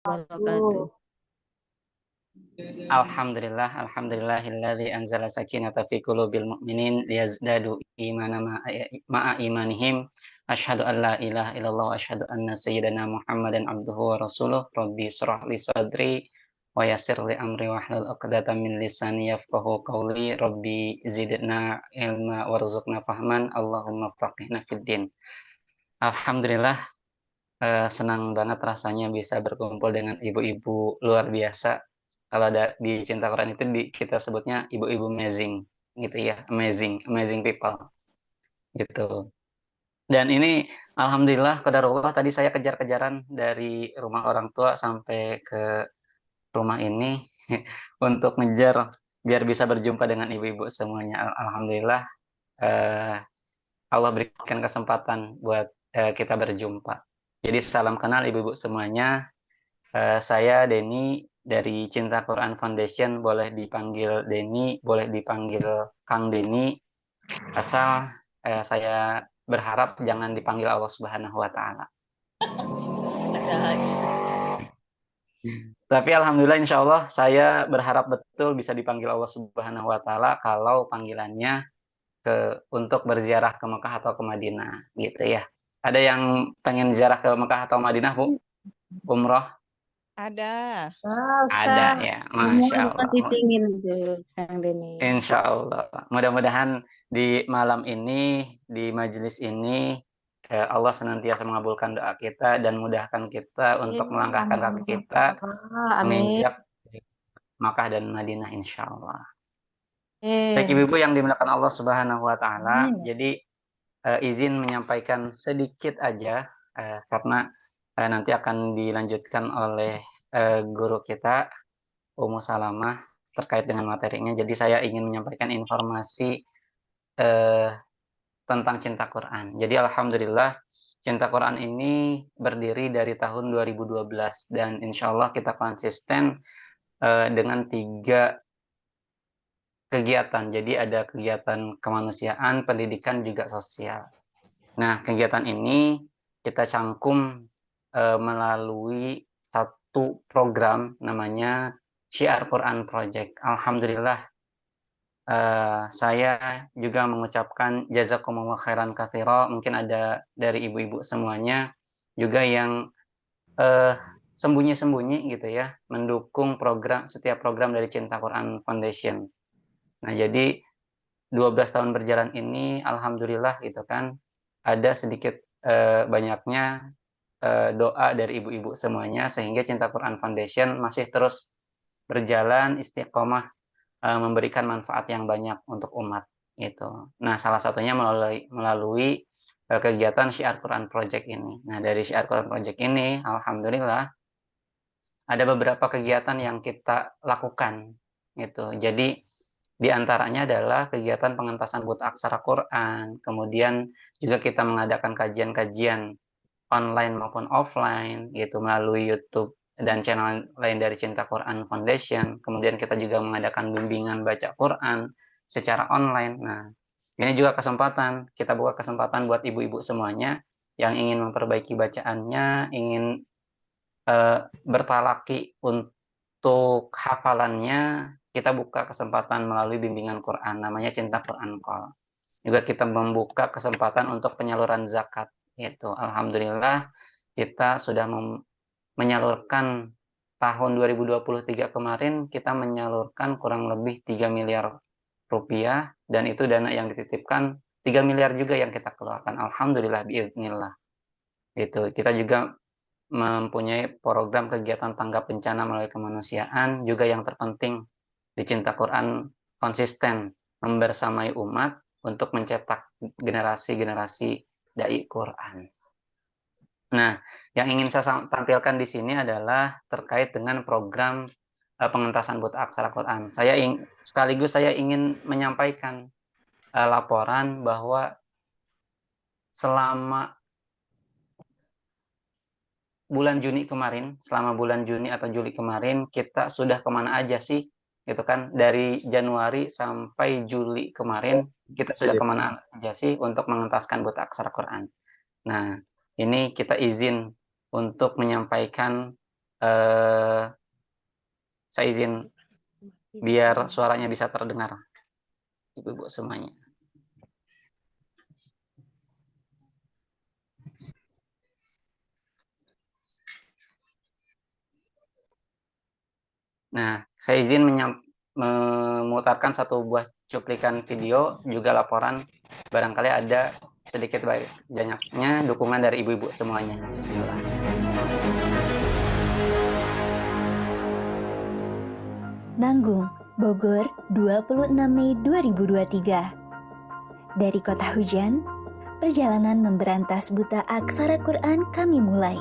Wabarakatuh. Alhamdulillahilladzi anzala sakinata fi qulubil mu'minin liyazdadu imana ma'a imanihim. Asyhadu an la ilaha illallah wa asyhadu anna sayyidana Muhammadan abduhu wa rasuluh. Rabbi shrah li sadri wa yassir li amri wahlul 'uqdatam min lisani yafqahu qawli. Rabbi zidna ilma warzuqna fahman. Allahumma faqihna fid din. Alhamdulillah, senang banget rasanya bisa berkumpul dengan ibu-ibu luar biasa. Kalau di Cinta Quran itu kita sebutnya ibu-ibu amazing gitu ya, amazing, amazing people gitu. Dan ini alhamdulillah qadarullah tadi saya kejar-kejaran dari rumah orang tua sampai ke rumah ini untuk ngejar biar bisa berjumpa dengan ibu-ibu semuanya. Alhamdulillah, eh, Allah berikan kesempatan buat kita berjumpa. Jadi salam kenal ibu-ibu semuanya. Saya Denny dari Cinta Quran Foundation, boleh dipanggil Denny, boleh dipanggil Kang Denny, asal saya berharap jangan dipanggil Allah Subhanahu wa Ta'ala. Ada aja. Tapi alhamdulillah insya Allah saya berharap betul bisa dipanggil Allah Subhanahu wa Ta'ala kalau panggilannya untuk berziarah ke Mekah atau ke Madinah gitu ya. Ada yang pengen ziarah ke Mekah atau Madinah, Bu? Umroh? Ada. Ada Ustaz, ya, semua Masya Allah. pasti pingin tuh, Kang Deni. Insya Allah. Mudah-mudahan di malam ini, di majelis ini, Allah senantiasa mengabulkan doa kita dan mudahkan kita untuk melangkahkan kaki kita Amin. menginjak Makkah dan Madinah insya Allah. Baik Amin. ibu-ibu yang dimuliakan Allah Subhanahu wa Ta'ala, Amin. jadi izin menyampaikan sedikit aja karena nanti akan dilanjutkan oleh guru kita Ummu Salamah terkait dengan materinya. Jadi saya ingin menyampaikan informasi eh, tentang Cinta Quran. Jadi alhamdulillah Cinta Quran ini berdiri dari tahun 2012 dan insya Allah kita konsisten dengan 3 kegiatan. Jadi ada kegiatan kemanusiaan, pendidikan, juga sosial. Nah, kegiatan ini kita cangkum melalui satu program namanya Syiar Quran Project. Alhamdulillah, saya juga mengucapkan jazakumullah khairan katsira. Mungkin ada dari ibu-ibu semuanya juga yang eh, sembunyi-sembunyi gitu ya, mendukung setiap program dari Cinta Quran Foundation. Nah, jadi 12 tahun berjalan ini, alhamdulillah gitu kan, ada sedikit banyaknya doa dari ibu-ibu semuanya, sehingga Cinta Quran Foundation masih terus berjalan istiqomah memberikan manfaat yang banyak untuk umat gitu. Nah, salah satunya melalui kegiatan Syiar Quran Project ini. Nah, dari Syiar Quran Project ini, alhamdulillah ada beberapa kegiatan yang kita lakukan gitu. Jadi di antaranya adalah kegiatan pengentasan buta aksara Quran, kemudian juga kita mengadakan kajian-kajian online maupun offline gitu melalui YouTube dan channel lain dari Cinta Quran Foundation. Kemudian kita juga mengadakan bimbingan baca Quran secara online. Nah, ini juga kita buka kesempatan buat ibu-ibu semuanya yang ingin memperbaiki bacaannya, ingin bertalaki untuk hafalannya, kita buka kesempatan melalui bimbingan Quran, namanya Cinta Quran Call. Juga kita membuka kesempatan untuk penyaluran zakat. Yaitu, alhamdulillah, kita sudah menyalurkan tahun 2023 kemarin, kita menyalurkan kurang lebih 3 miliar rupiah, dan itu dana yang dititipkan 3 miliar juga yang kita keluarkan. Alhamdulillah, biiznillah. Itu kita juga mempunyai program kegiatan tanggap bencana melalui kemanusiaan, juga yang terpenting di Cinta Quran konsisten membersamai umat untuk mencetak generasi-generasi dai Quran. Nah, yang ingin saya tampilkan di sini adalah terkait dengan program pengentasan buta aksara Quran. Sekaligus saya ingin menyampaikan laporan bahwa selama selama bulan Juni atau Juli kemarin, kita sudah kemana aja sih? Gitu kan, dari Januari sampai Juli kemarin, kita sudah kemana aja sih untuk mengentaskan buta aksara Quran. Nah, ini kita izin untuk menyampaikan Saya izin biar suaranya bisa terdengar, ibu-ibu semuanya. Nah, saya izin memutarkan satu buah cuplikan video, juga laporan barangkali ada sedikit banyaknya dukungan dari ibu-ibu semuanya. Bismillah. Nanggung, Bogor, 26 Mei 2023. Dari kota hujan, perjalanan memberantas buta aksara Quran kami mulai.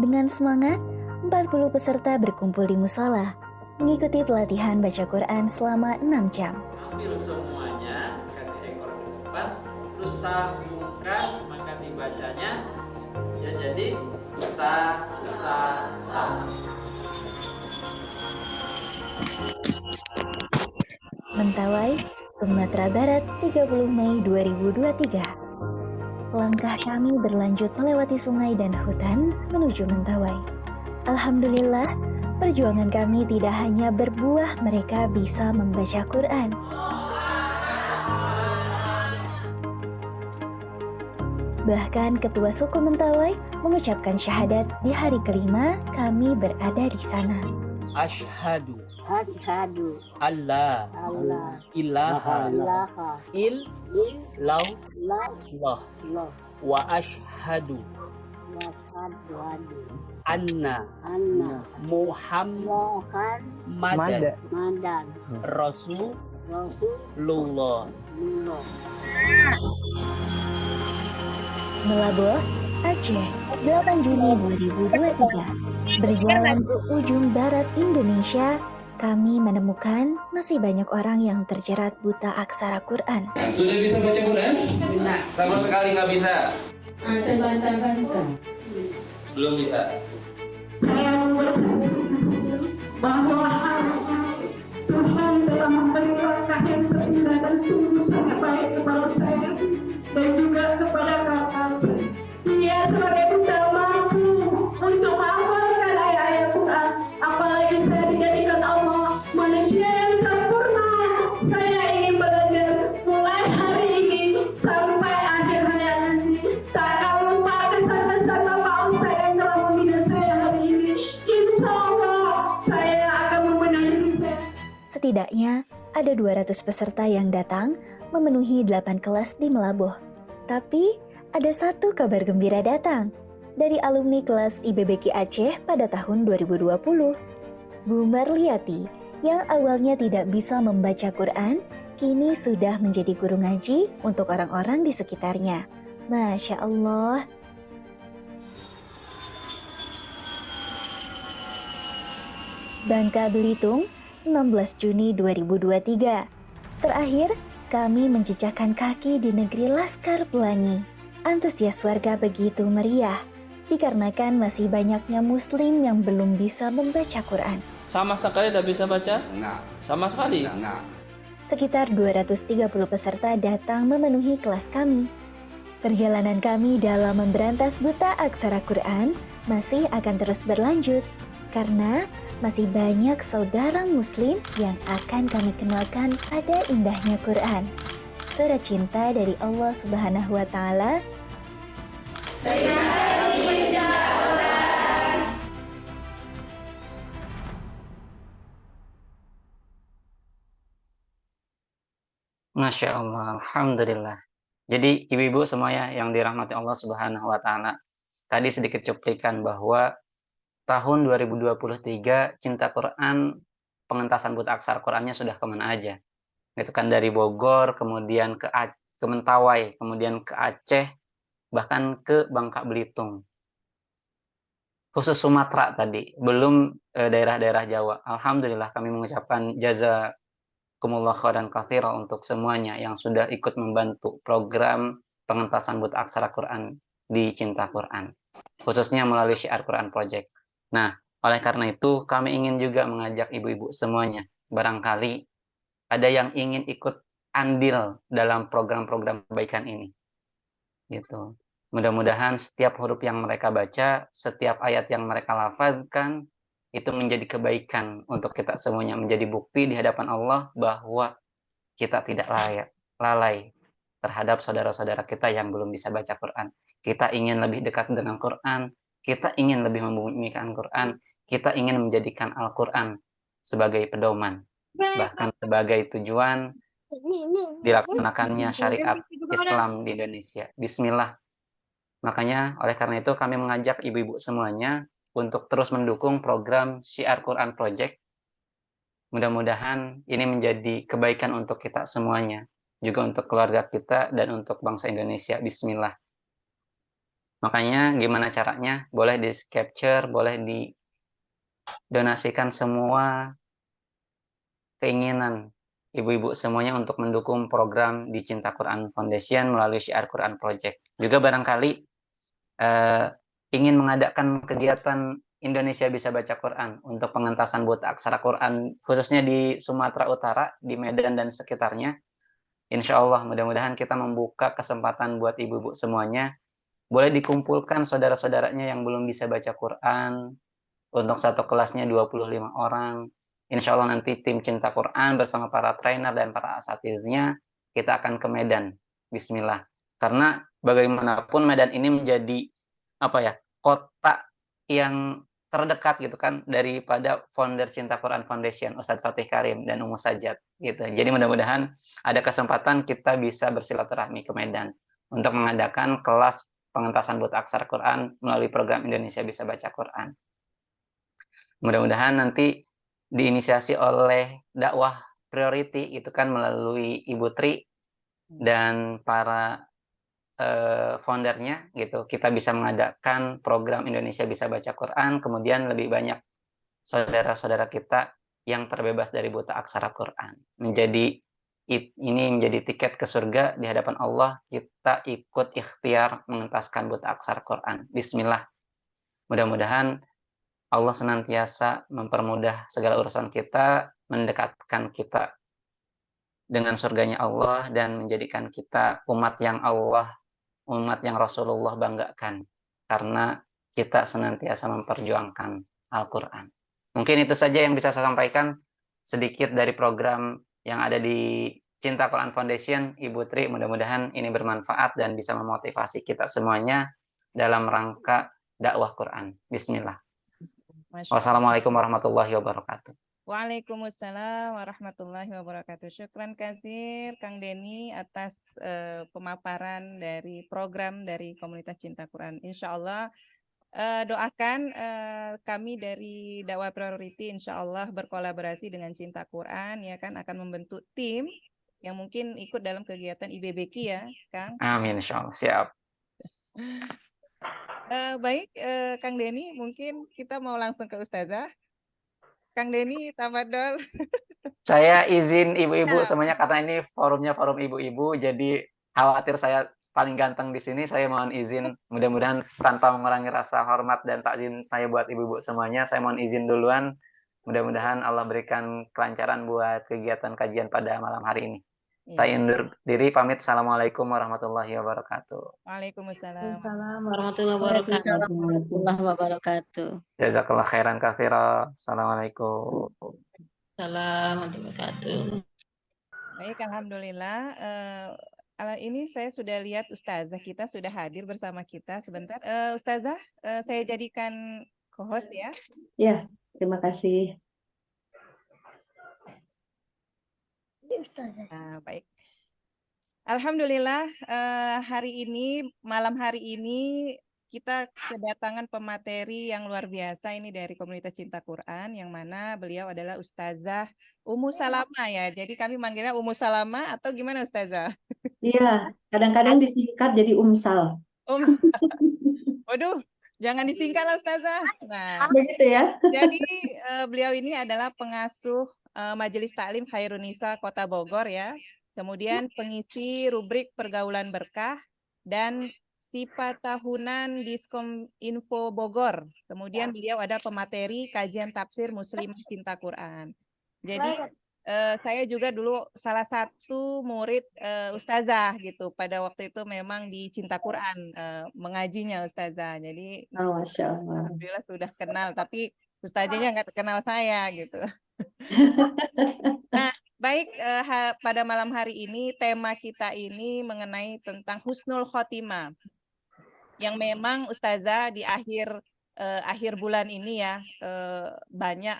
Dengan semangat, 40 peserta berkumpul di musala, mengikuti pelatihan baca Quran selama 6 jam. Ambil semuanya, kasih ekor ke depan, terus sambungkan, maka dibacanya ya jadi sa. Mentawai, Sumatera Barat, 30 Mei 2023. Langkah kami berlanjut melewati sungai dan hutan menuju Mentawai. Alhamdulillah, perjuangan kami tidak hanya berbuah mereka bisa membaca Quran. Bahkan ketua suku Mentawai mengucapkan syahadat di hari kelima kami berada di sana. Asyhadu Asyhadu alla alla ilaha ilaha illallah illallah wa asyhadu wasyhadu anna anna Muhammadan Muhammadan Rasulullah. Melaboh, Aceh, 8 Juni 2023. Berjalan ke ujung barat Indonesia, kami menemukan masih banyak orang yang terjerat buta aksara Quran. Sudah bisa baca Quran? Sama sekali nggak bisa. Belum bisa. Saya bersaksi di sini bahwa Tuhan telah memberi langkah yang terindah dan sungguh sangat baik kepada saya dan juga kepada kakak saya. Dia sebagai buta mampu untuk menghafalkan ayat-ayat Quran. Apalagi saya dijadikan Allah manusia yang sempurna. Saya ingin belajar mulai hari ini sampai akhir hayat nanti. Tak akan lupa kesan-kesan Bapak Ustaz yang telah membina saya hari ini. Insya Allah saya akan membenahi diri saya. Setidaknya ada 200 peserta yang datang memenuhi 8 kelas di Melaboh. Tapi ada satu kabar gembira datang dari alumni kelas IBBQ Aceh pada tahun 2020. Bu Marliati yang awalnya tidak bisa membaca Quran, kini sudah menjadi guru ngaji untuk orang-orang di sekitarnya. Masya Allah. Bangka Belitung, 16 Juni 2023. Terakhir, kami menjejakkan kaki di negeri Laskar Pelangi. Antusias warga begitu meriah, dikarenakan masih banyaknya muslim yang belum bisa membaca Quran. Sama sekali tidak bisa baca? Enggak. Sama sekali? Enggak. Sekitar 230 peserta datang memenuhi kelas kami. Perjalanan kami dalam memberantas buta aksara Quran masih akan terus berlanjut, karena masih banyak saudara muslim yang akan kami kenalkan pada indahnya Quran. Surat cinta dari Allah Subhanahu wa Ta'ala. Masya Allah, Alhamdulillah. Jadi ibu-ibu semuanya yang dirahmati Allah Subhanahu wa Ta'ala, tadi sedikit cuplikan bahwa tahun 2023 Cinta Quran, pengentasan buta aksara Qurannya sudah kemana aja. Itu kan dari Bogor, kemudian ke Mentawai, kemudian ke Aceh, bahkan ke Bangka Belitung. Khusus Sumatera tadi, belum daerah-daerah Jawa. Alhamdulillah kami mengucapkan jazakumullah khairan katsira untuk semuanya yang sudah ikut membantu program pengentasan buta aksara Quran di Cinta Quran, khususnya melalui Syiar Quran Project. Nah, oleh karena itu kami ingin juga mengajak ibu-ibu semuanya, barangkali ada yang ingin ikut andil dalam program-program kebaikan ini, gitu. Mudah-mudahan setiap huruf yang mereka baca, setiap ayat yang mereka lafazkan, itu menjadi kebaikan untuk kita semuanya, menjadi bukti di hadapan Allah bahwa kita tidak lalai terhadap saudara-saudara kita yang belum bisa baca Quran. Kita ingin lebih dekat dengan Quran, kita ingin lebih membumikan Quran, kita ingin menjadikan Al-Quran sebagai pedoman, bahkan sebagai tujuan dilaksanakannya syariat Islam di Indonesia. Bismillah. Makanya oleh karena itu kami mengajak ibu-ibu semuanya untuk terus mendukung program Syiar Quran Project. Mudah-mudahan ini menjadi kebaikan untuk kita semuanya, juga untuk keluarga kita dan untuk bangsa Indonesia. Bismillah. Makanya gimana caranya? Boleh di-capture, boleh didonasikan semua keinginan ibu-ibu semuanya untuk mendukung program di Cinta Quran Foundation melalui Syiar Quran Project. Juga barangkali ingin mengadakan kegiatan Indonesia Bisa Baca Quran untuk pengentasan buta aksara Quran, khususnya di Sumatera Utara, di Medan dan sekitarnya. Insya Allah, mudah-mudahan kita membuka kesempatan buat ibu-ibu semuanya. Boleh dikumpulkan saudara-saudaranya yang belum bisa baca Quran, untuk satu kelasnya 25 orang. Insya Allah nanti tim Cinta Quran bersama para trainer dan para asatidnya, kita akan ke Medan. Bismillah. Karena bagaimanapun Medan ini menjadi kota yang terdekat gitu kan daripada founder Cinta Quran Foundation Ustadz Fatih Karim dan Ummu Sajat gitu. Jadi mudah-mudahan ada kesempatan kita bisa bersilaturahmi ke Medan untuk mengadakan kelas pengentasan buta aksara Quran melalui program Indonesia Bisa Baca Quran. Mudah-mudahan nanti diinisiasi oleh dakwah priority itu kan melalui Ibu Tri dan para foundernya gitu, kita bisa mengadakan program Indonesia Bisa Baca Quran, kemudian lebih banyak saudara-saudara kita yang terbebas dari buta aksara Quran. Ini menjadi tiket ke surga di hadapan Allah, kita ikut ikhtiar mengentaskan buta aksara Quran. Bismillah. Mudah-mudahan Allah senantiasa mempermudah segala urusan kita, mendekatkan kita dengan surganya Allah dan menjadikan kita umat yang Rasulullah banggakan karena kita senantiasa memperjuangkan Al-Quran. Mungkin itu saja yang bisa saya sampaikan sedikit dari program yang ada di Cinta Quran Foundation, Ibu Tri. Mudah-mudahan ini bermanfaat dan bisa memotivasi kita semuanya dalam rangka dakwah Quran. Bismillah. Wassalamualaikum warahmatullahi wabarakatuh. Waalaikumsalam warahmatullahi wabarakatuh. Syukran kasir Kang Denny atas pemaparan dari program dari Komunitas Cinta Quran. Insya Allah doakan kami dari Dakwah Priority insya Allah berkolaborasi dengan Cinta Quran ya kan akan membentuk tim yang mungkin ikut dalam kegiatan IBBQ ya Kang. Amin insya Allah. Siap. Baik Kang Denny, mungkin kita mau langsung ke Ustazah. Kang Denny, tafadhol. Saya izin ibu-ibu semuanya karena ini forumnya forum ibu-ibu, jadi khawatir saya paling ganteng di sini. Saya mohon izin, mudah-mudahan tanpa mengurangi rasa hormat dan takzim saya buat ibu-ibu semuanya. Saya mohon izin duluan. Mudah-mudahan Allah berikan kelancaran buat kegiatan kajian pada malam hari ini. Saya undur diri, pamit. Assalamualaikum warahmatullahi wabarakatuh. Waalaikumsalam. Warahmatullahi wabarakatuh. Jazakallah khairan katsira. Assalamualaikum. Assalamualaikum warahmatullahi wabarakatuh. Baik, alhamdulillah. Ini saya sudah lihat Ustazah kita sudah hadir bersama kita. Sebentar, Ustazah, saya jadikan co-host ya. Ya, terima kasih. Baik. Alhamdulillah malam hari ini kita kedatangan pemateri yang luar biasa ini dari Komunitas Cinta Quran yang mana beliau adalah Ustazah Ummu Salama ya. Jadi kami manggilnya Ummu Salama atau gimana Ustazah? Iya, kadang-kadang disingkat jadi Umsal. Waduh, jangan disingkat lah Ustazah. Nah, begitu ya. Jadi beliau ini adalah pengasuh Majelis Taklim Khairunisa Kota Bogor ya. Kemudian pengisi rubrik Pergaulan Berkah dan Sifat Tahunan Diskom Info Bogor. Kemudian beliau ada pemateri kajian tafsir Muslim Cinta Quran. Jadi saya juga dulu salah satu murid ustazah gitu. Pada waktu itu memang di Cinta Quran mengajinya ustazah. Jadi Oh, Masya Allah. alhamdulillah sudah kenal, tapi ustazahnya nggak kenal saya gitu. Nah, baik, pada malam hari ini tema kita ini mengenai tentang husnul khotimah. Yang memang ustazah di akhir bulan ini ya, banyak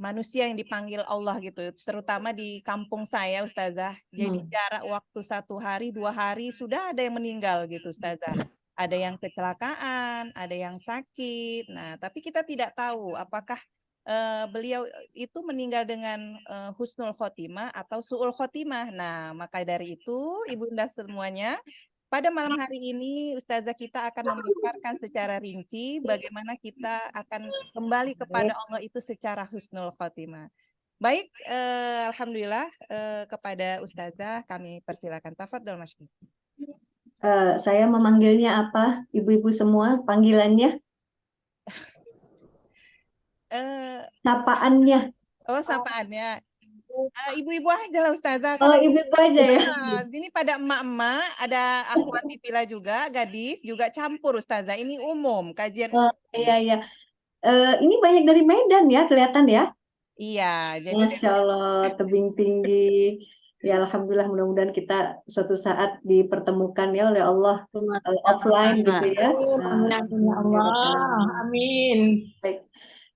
manusia yang dipanggil Allah gitu, terutama di kampung saya ustazah. Jadi jarak waktu 1 hari 2 hari sudah ada yang meninggal gitu ustazah. Ada yang kecelakaan, ada yang sakit. Nah, tapi kita tidak tahu apakah beliau itu meninggal dengan husnul khotimah atau su'ul khotimah. Nah, maka dari itu ibunda semuanya, pada malam hari ini ustazah kita akan memaparkan secara rinci bagaimana kita akan kembali kepada Allah itu secara husnul khotimah. Baik, alhamdulillah, kepada ustazah kami persilakan. Tafadhol Mas. Saya memanggilnya apa, ibu-ibu semua, panggilannya? Sapaannya. Oh, sapaannya. Ibu-ibu aja lah ustazah. Oh, ibu-ibu aja ya. Ini pada emak-emak, ada akhwat Pila juga, gadis juga campur ustazah. Ini umum, kajian umum. Iya, iya. Ini banyak dari Medan ya, kelihatan ya? Iya, jadi Masya Allah, tebing tinggi. Ya, alhamdulillah, mudah-mudahan kita suatu saat dipertemukan ya oleh Allah offline gitu ya. Amin. Baik.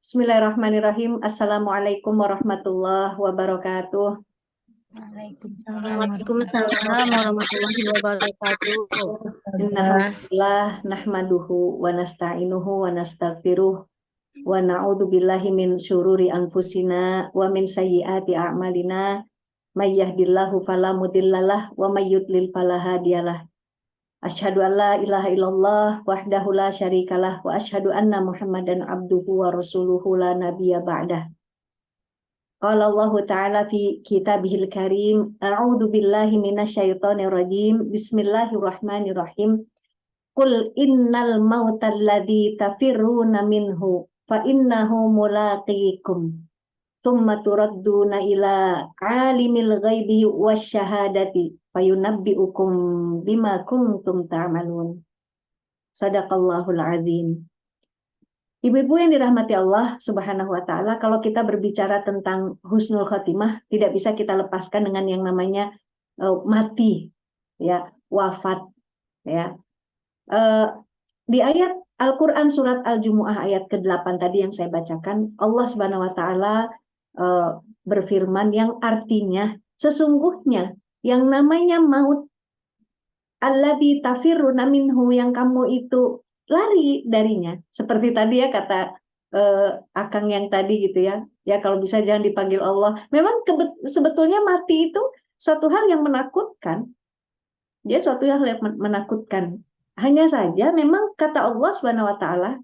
Bismillahirrahmanirrahim. Assalamualaikum warahmatullahi wabarakatuh. Waalaikumsalam warahmatullahi wabarakatuh. Innalhamdulillah nahmaduhu wa nasta'inuhu wa nastaghfiruh wa na'udzu billahi min syururi anfusina wa min sayyiati a'malina may yahdihillahu fala mudhillalah wa may yudlil fala hadiyalah. Asyhadu an la ilaha illallah wahdahu la syarikalah wa asyhadu anna Muhammadan abduhu wa rasuluhu la nabiyya ba'dah. Qala Allah Ta'ala fi kitabihil karim, a'udzu billahi minasyaitonir rajim. Bismillahirrahmanirrahim. Qul innal mautal ladzi tafirruna minhu fa innahu mulaqikum. Tsumma turadduna ila alimil ghaibi wasyahadati fayunabbi'ukum bima kuntum ta'malun. Shadaqallahul azim. Ibu-ibu yang dirahmati Allah Subhanahu wa taala, kalau kita berbicara tentang husnul khotimah, tidak bisa kita lepaskan dengan yang namanya mati, ya, wafat, ya. Di ayat Al-Qur'an surat Al-Jumu'ah ayat ke-8 tadi yang saya bacakan, Allah Subhanahu wa taala berfirman yang artinya sesungguhnya yang namanya maut alladzi tafirruna minhu, yang kamu itu lari darinya, seperti tadi ya kata Akang yang tadi gitu ya. Ya kalau bisa jangan dipanggil Allah. Memang sebetulnya mati itu suatu hal yang menakutkan. Dia suatu hal yang menakutkan. Hanya saja memang kata Allah Subhanahu wa taala,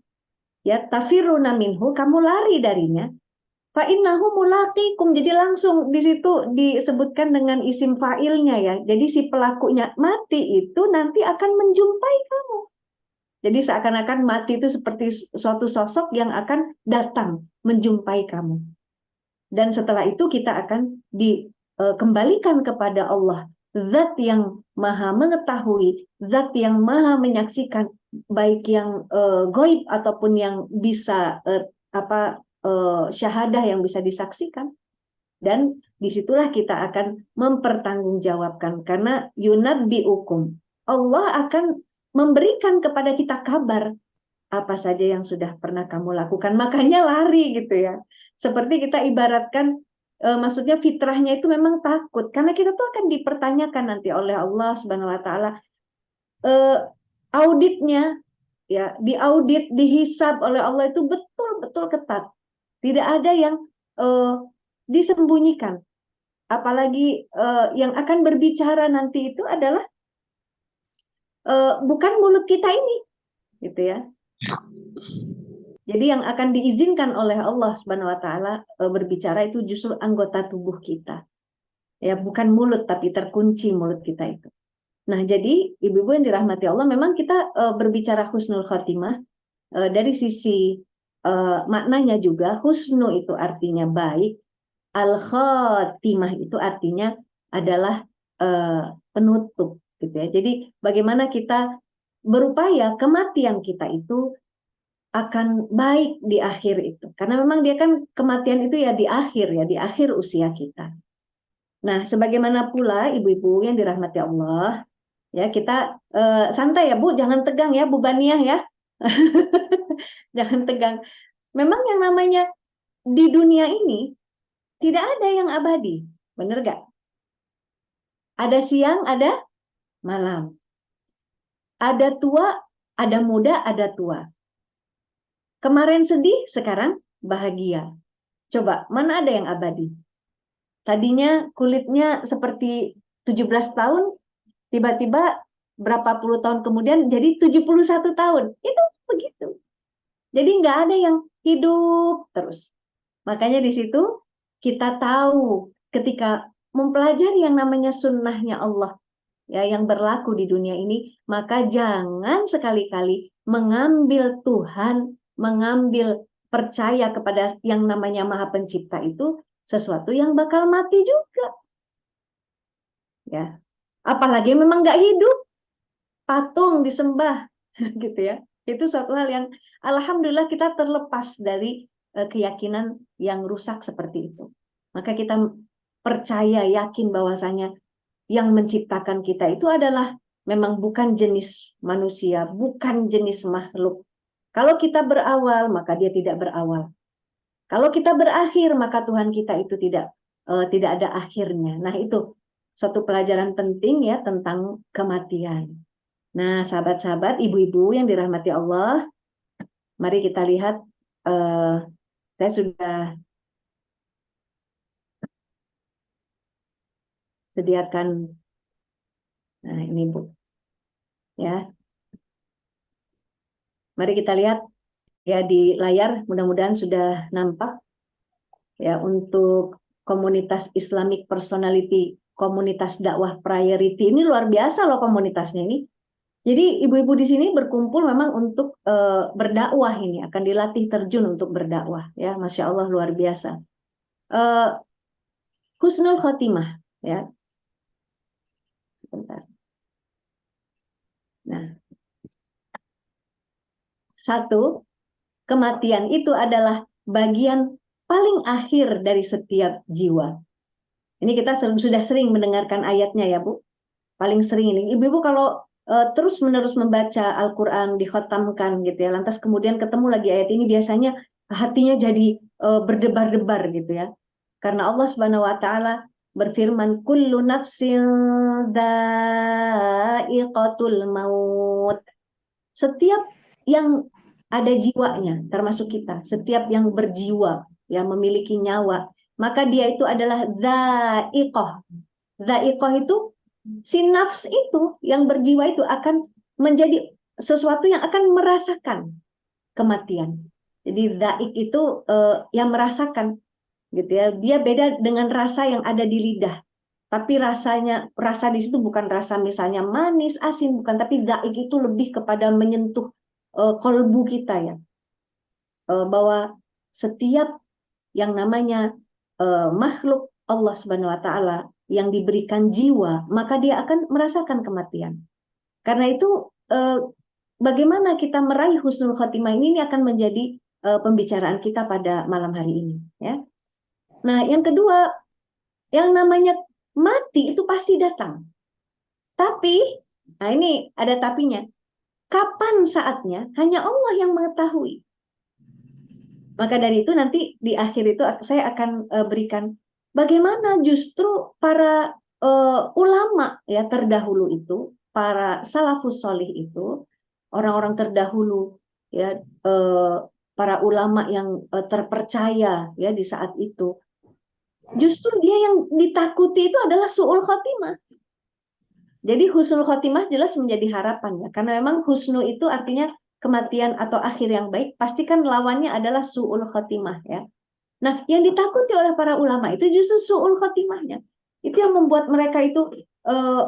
ya tafirruna minhu, kamu lari darinya. Fa innahu mulaqikum, jadi langsung di situ disebutkan dengan isim fa'ilnya ya. Jadi si pelakunya mati itu nanti akan menjumpai kamu. Jadi seakan-akan mati itu seperti suatu sosok yang akan datang menjumpai kamu. Dan setelah itu kita akan dikembalikan kepada Allah, zat yang maha mengetahui, zat yang maha menyaksikan, baik yang gaib ataupun yang bisa syahadah yang bisa disaksikan. Dan disitulah kita akan mempertanggungjawabkan, karena yunabbi'ukum, Allah akan memberikan kepada kita kabar apa saja yang sudah pernah kamu lakukan. Makanya lari gitu ya. Seperti kita ibaratkan, maksudnya fitrahnya itu memang takut, karena kita tuh akan dipertanyakan nanti oleh Allah Subhanahu wa taala. Auditnya ya, diaudit, dihisab oleh Allah itu betul-betul ketat. Tidak ada yang disembunyikan. Apalagi yang akan berbicara nanti itu adalah bukan mulut kita ini, gitu ya. Jadi yang akan diizinkan oleh Allah Subhanahu wa taala berbicara itu justru anggota tubuh kita. Ya, bukan mulut, tapi terkunci mulut kita itu. Nah, jadi ibu-ibu yang dirahmati Allah, memang kita berbicara husnul khotimah dari sisi maknanya juga. Husnu itu artinya baik, Al-Khatimah itu artinya adalah penutup gitu ya. Jadi bagaimana kita berupaya kematian kita itu akan baik di akhir itu. Karena memang dia kan kematian itu ya di akhir usia kita. Nah, sebagaimana pula ibu-ibu yang dirahmati Allah, ya kita santai ya Bu, jangan tegang ya Bu Baniah ya. Jangan tegang. Memang yang namanya di dunia ini tidak ada yang abadi. Bener gak? Ada siang, ada malam. Ada tua, ada muda, ada tua. Kemarin sedih, sekarang bahagia. Coba, mana ada yang abadi? Tadinya kulitnya seperti 17 tahun, tiba-tiba berapa puluh tahun kemudian jadi 71 tahun. Itu begitu. Jadi nggak ada yang hidup terus. Makanya di situ kita tahu ketika mempelajari yang namanya sunnahnya Allah, ya, yang berlaku di dunia ini, maka jangan sekali-kali mengambil Tuhan, mengambil percaya kepada yang namanya Maha Pencipta itu sesuatu yang bakal mati juga. Ya, apalagi memang nggak hidup, patung disembah, gitu ya. Itu suatu hal yang alhamdulillah kita terlepas dari keyakinan yang rusak seperti itu. Maka kita percaya, yakin bahwasanya yang menciptakan kita itu adalah memang bukan jenis manusia, bukan jenis makhluk. Kalau kita berawal, maka dia tidak berawal. Kalau kita berakhir, maka Tuhan kita itu tidak ada akhirnya. Nah, itu suatu pelajaran penting ya tentang kematian. Nah, sahabat-sahabat, ibu-ibu yang dirahmati Allah, mari kita lihat, saya sudah sediakan, nah ini Bu, ya. Mari kita lihat ya di layar, mudah-mudahan sudah nampak ya untuk komunitas Islamic Personality, komunitas dakwah priority. Ini luar biasa loh komunitasnya ini. Jadi ibu-ibu di sini berkumpul memang untuk berdakwah, ini akan dilatih terjun untuk berdakwah ya, Masya Allah luar biasa. Husnul Khotimah ya. Sebentar. Nah, satu, kematian itu adalah bagian paling akhir dari setiap jiwa. Ini kita sudah sering mendengarkan ayatnya ya Bu. Paling sering ini. Ibu-ibu kalau terus-menerus membaca Al-Quran, dikhatamkan gitu ya, lantas kemudian ketemu lagi ayat ini, biasanya hatinya jadi berdebar-debar gitu ya. Karena Allah Subhanahu wa Ta'ala berfirman, kullu nafsin dha'iqatul maut. Setiap yang ada jiwanya, termasuk kita, setiap yang berjiwa, yang memiliki nyawa, maka dia itu adalah dha'iqah. Dha'iqah itu, si nafs itu, yang berjiwa itu akan menjadi sesuatu yang akan merasakan kematian. Jadi dha'iq itu yang merasakan, gitu ya. Dia beda dengan rasa yang ada di lidah. Tapi rasa di situ bukan rasa misalnya manis, asin, bukan. Tapi dha'iq itu lebih kepada menyentuh kolbu kita ya, bahwa setiap yang namanya makhluk Allah Subhanahu wa Ta'ala yang diberikan jiwa, maka dia akan merasakan kematian. Karena itu bagaimana kita meraih husnul khotimah ini akan menjadi pembicaraan kita pada malam hari ini ya. Nah, yang kedua, yang namanya mati itu pasti datang. Tapi, nah ini ada tapinya. Kapan saatnya, hanya Allah yang mengetahui. Maka dari itu nanti di akhir itu saya akan berikan bagaimana justru para ulama ya terdahulu itu, para salafus sholih itu, orang-orang terdahulu ya, para ulama yang terpercaya ya di saat itu, justru dia yang ditakuti itu adalah su'ul khotimah. Jadi husnul khotimah jelas menjadi harapan ya, karena memang husnu itu artinya kematian atau akhir yang baik, pastikan lawannya adalah su'ul khotimah ya. Nah, yang ditakuti oleh para ulama itu justru su'ul khotimahnya. Itu yang membuat mereka itu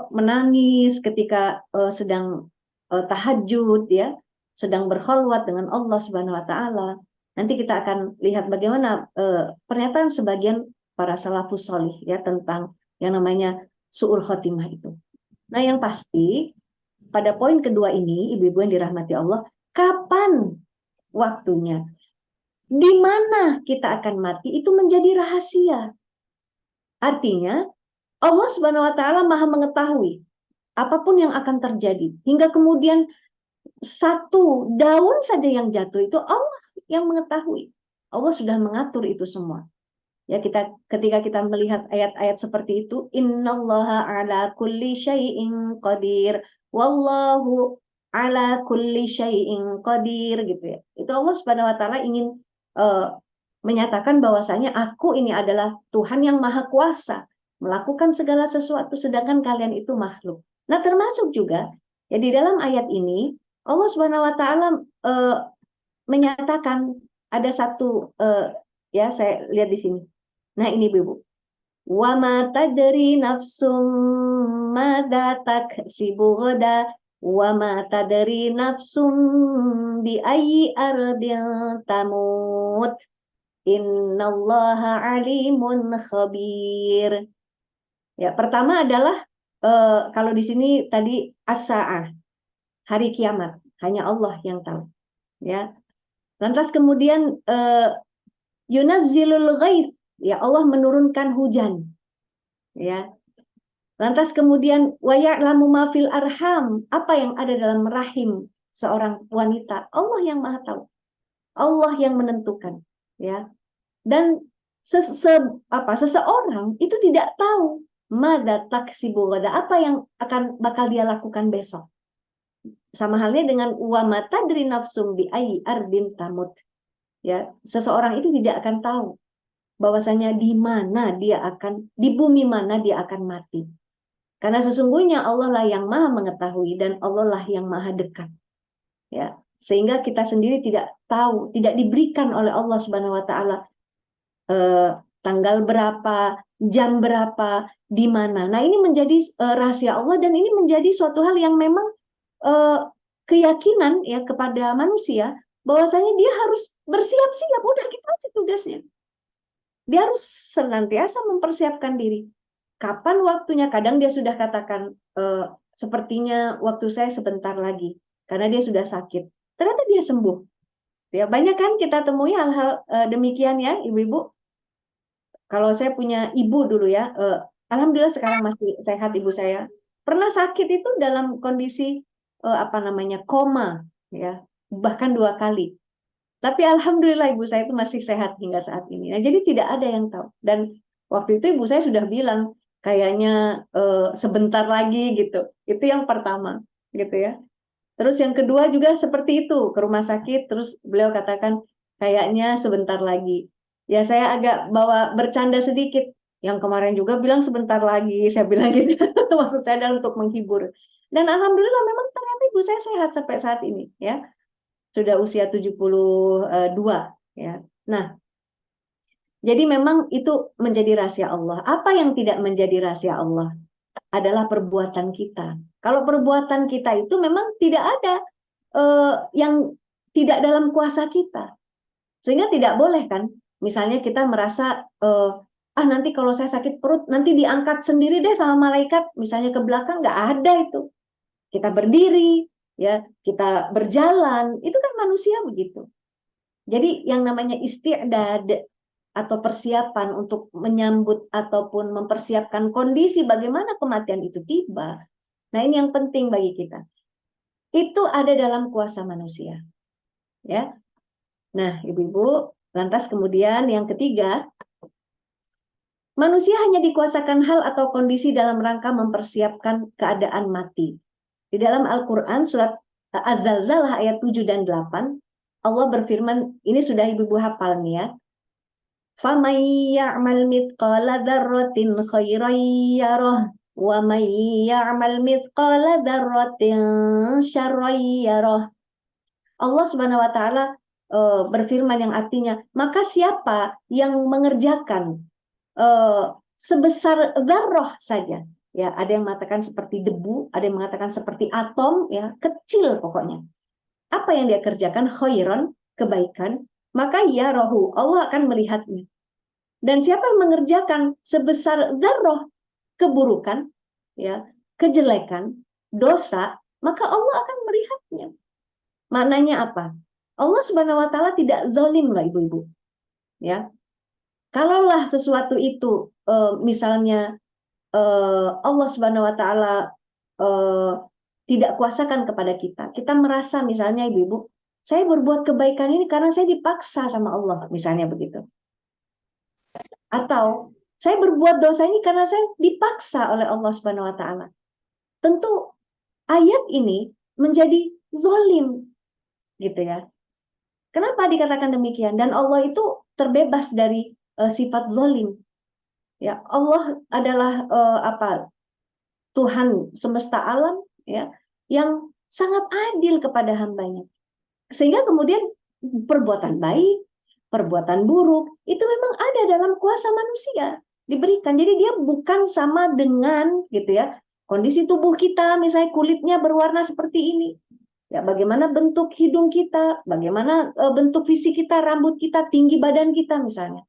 menangis ketika sedang tahajud ya, sedang berkholwat dengan Allah Subhanahu wa Ta'ala. Nanti kita akan lihat bagaimana pernyataan sebagian para salafus sholih ya tentang yang namanya su'ul khotimah itu. Nah, yang pasti pada poin kedua ini, ibu-ibu yang dirahmati Allah, kapan waktunya? Di mana kita akan mati itu menjadi rahasia. Artinya, Allah Subhanahu wa taala Maha mengetahui apapun yang akan terjadi. Hingga kemudian satu daun saja yang jatuh itu Allah yang mengetahui. Allah sudah mengatur itu semua. Ya, ketika kita melihat ayat-ayat seperti itu, innallaha ala kulli syai'in qadir, wallahu ala kulli syai'in qadir, gitu ya. Itu Allah Subhanahu wa taala ingin menyatakan bahwasanya aku ini adalah Tuhan yang maha kuasa melakukan segala sesuatu sedangkan kalian itu makhluk. Nah, termasuk juga ya di dalam ayat ini Allah Subhanahu wa taala menyatakan ada satu ya saya lihat di sini. Nah, ini Ibu. Wa ma tadri nafsum madza taksibu ghada wa ma tadri nafsum bi ayyi ardin tamut. Innallaha alimun khabir. Ya, pertama adalah kalau di sini tadi as-saah, hari kiamat, hanya Allah yang tahu. Ya. Lantas kemudian yunazzilul ghaith, ya Allah menurunkan hujan. Ya. Lantas kemudian wa ya'lamu ma fil arham, apa yang ada dalam rahim seorang wanita, Allah yang Maha tahu. Allah yang menentukan, ya. Dan seseorang itu tidak tahu madza taksibu ghada, apa yang bakal dia lakukan besok. Sama halnya dengan wa ma tadri nafsum bi ayyi ardin tamut. Ya, seseorang itu tidak akan tahu bahwasanya di bumi mana dia akan mati. Karena sesungguhnya Allah lah yang Maha mengetahui dan Allah lah yang Maha dekat. Ya, sehingga kita sendiri tidak tahu, tidak diberikan oleh Allah Subhanahu wa taala tanggal berapa, jam berapa, di mana. Nah, ini menjadi rahasia Allah dan ini menjadi suatu hal yang memang keyakinan ya kepada manusia bahwasanya dia harus bersiap-siap, udah gitu aja tugasnya. Dia harus senantiasa mempersiapkan diri. Kapan waktunya? Kadang dia sudah katakan, sepertinya waktu saya sebentar lagi, karena dia sudah sakit. Ternyata dia sembuh. Ya, banyak kan kita temui hal-hal demikian ya, ibu-ibu. Kalau saya punya ibu dulu ya, alhamdulillah sekarang masih sehat ibu saya. Pernah sakit itu dalam kondisi koma, ya, bahkan 2 kali. Tapi alhamdulillah ibu saya itu masih sehat hingga saat ini. Nah, jadi tidak ada yang tahu. Dan waktu itu ibu saya sudah bilang, kayaknya sebentar lagi gitu. Itu yang pertama, gitu ya. Terus yang kedua juga seperti itu, ke rumah sakit, terus beliau katakan, kayaknya sebentar lagi. Ya, saya agak bawa bercanda sedikit. Yang kemarin juga bilang sebentar lagi, saya bilang gitu. Maksud saya adalah untuk menghibur. Dan alhamdulillah memang ternyata ibu saya sehat sampai saat ini, ya. Sudah usia 72 ya. Nah, jadi memang itu menjadi rahasia Allah. Apa yang tidak menjadi rahasia Allah adalah perbuatan kita. Kalau perbuatan kita itu memang tidak ada yang tidak dalam kuasa kita. Sehingga tidak boleh kan, misalnya kita merasa nanti kalau saya sakit perut nanti diangkat sendiri deh sama malaikat, misalnya ke belakang, nggak ada itu. Kita berdiri, ya, kita berjalan, itu kan manusia begitu. Jadi yang namanya isti'dad atau persiapan untuk menyambut ataupun mempersiapkan kondisi bagaimana kematian itu tiba. Nah, ini yang penting bagi kita. Itu ada dalam kuasa manusia. Ya. Nah, ibu-ibu, lantas kemudian yang ketiga, manusia hanya dikuasakan hal atau kondisi dalam rangka mempersiapkan keadaan mati. Di dalam Al-Quran surat Az-Zalzalah ayat 7 dan 8, Allah berfirman, ini sudah ibu-ibu hafal nih ya. فَمَنْ يَعْمَلْ مِثْقَالَ ذَرَّةٍ خَيْرًا يَرَهُ وَمَنْ يَعْمَلْ مِثْقَالَ ذَرَّةٍ شَرًّا يَرَهُ. Allah Subhanahu wa taala berfirman yang artinya, maka siapa yang mengerjakan sebesar dzarrah saja. Ya, ada yang mengatakan seperti debu, ada yang mengatakan seperti atom, ya, kecil pokoknya. Apa yang dia kerjakan khairan, kebaikan, maka ya rohu, Allah akan melihatnya. Dan siapa yang mengerjakan sebesar dzarrah keburukan, ya, kejelekan, dosa, maka Allah akan melihatnya. Maknanya apa? Allah Subhanahu wa taala tidak zalim lah ibu-ibu. Ya. Kalaulah sesuatu itu misalnya Allah Subhanahu wa taala tidak kuasakan kepada kita. Kita merasa misalnya ibu-ibu, saya berbuat kebaikan ini karena saya dipaksa sama Allah, misalnya begitu. Atau saya berbuat dosa ini karena saya dipaksa oleh Allah Subhanahu wa taala. Tentu ayat ini menjadi zalim gitu ya. Kenapa dikatakan demikian? Dan Allah itu terbebas dari sifat zalim. Ya, Allah adalah Tuhan semesta alam, ya, yang sangat adil kepada hambanya. Sehingga kemudian perbuatan baik, perbuatan buruk itu memang ada dalam kuasa manusia diberikan. Jadi dia bukan sama dengan gitu ya kondisi tubuh kita, misalnya kulitnya berwarna seperti ini. Ya, bagaimana bentuk hidung kita, bagaimana bentuk fisik kita, rambut kita, tinggi badan kita misalnya.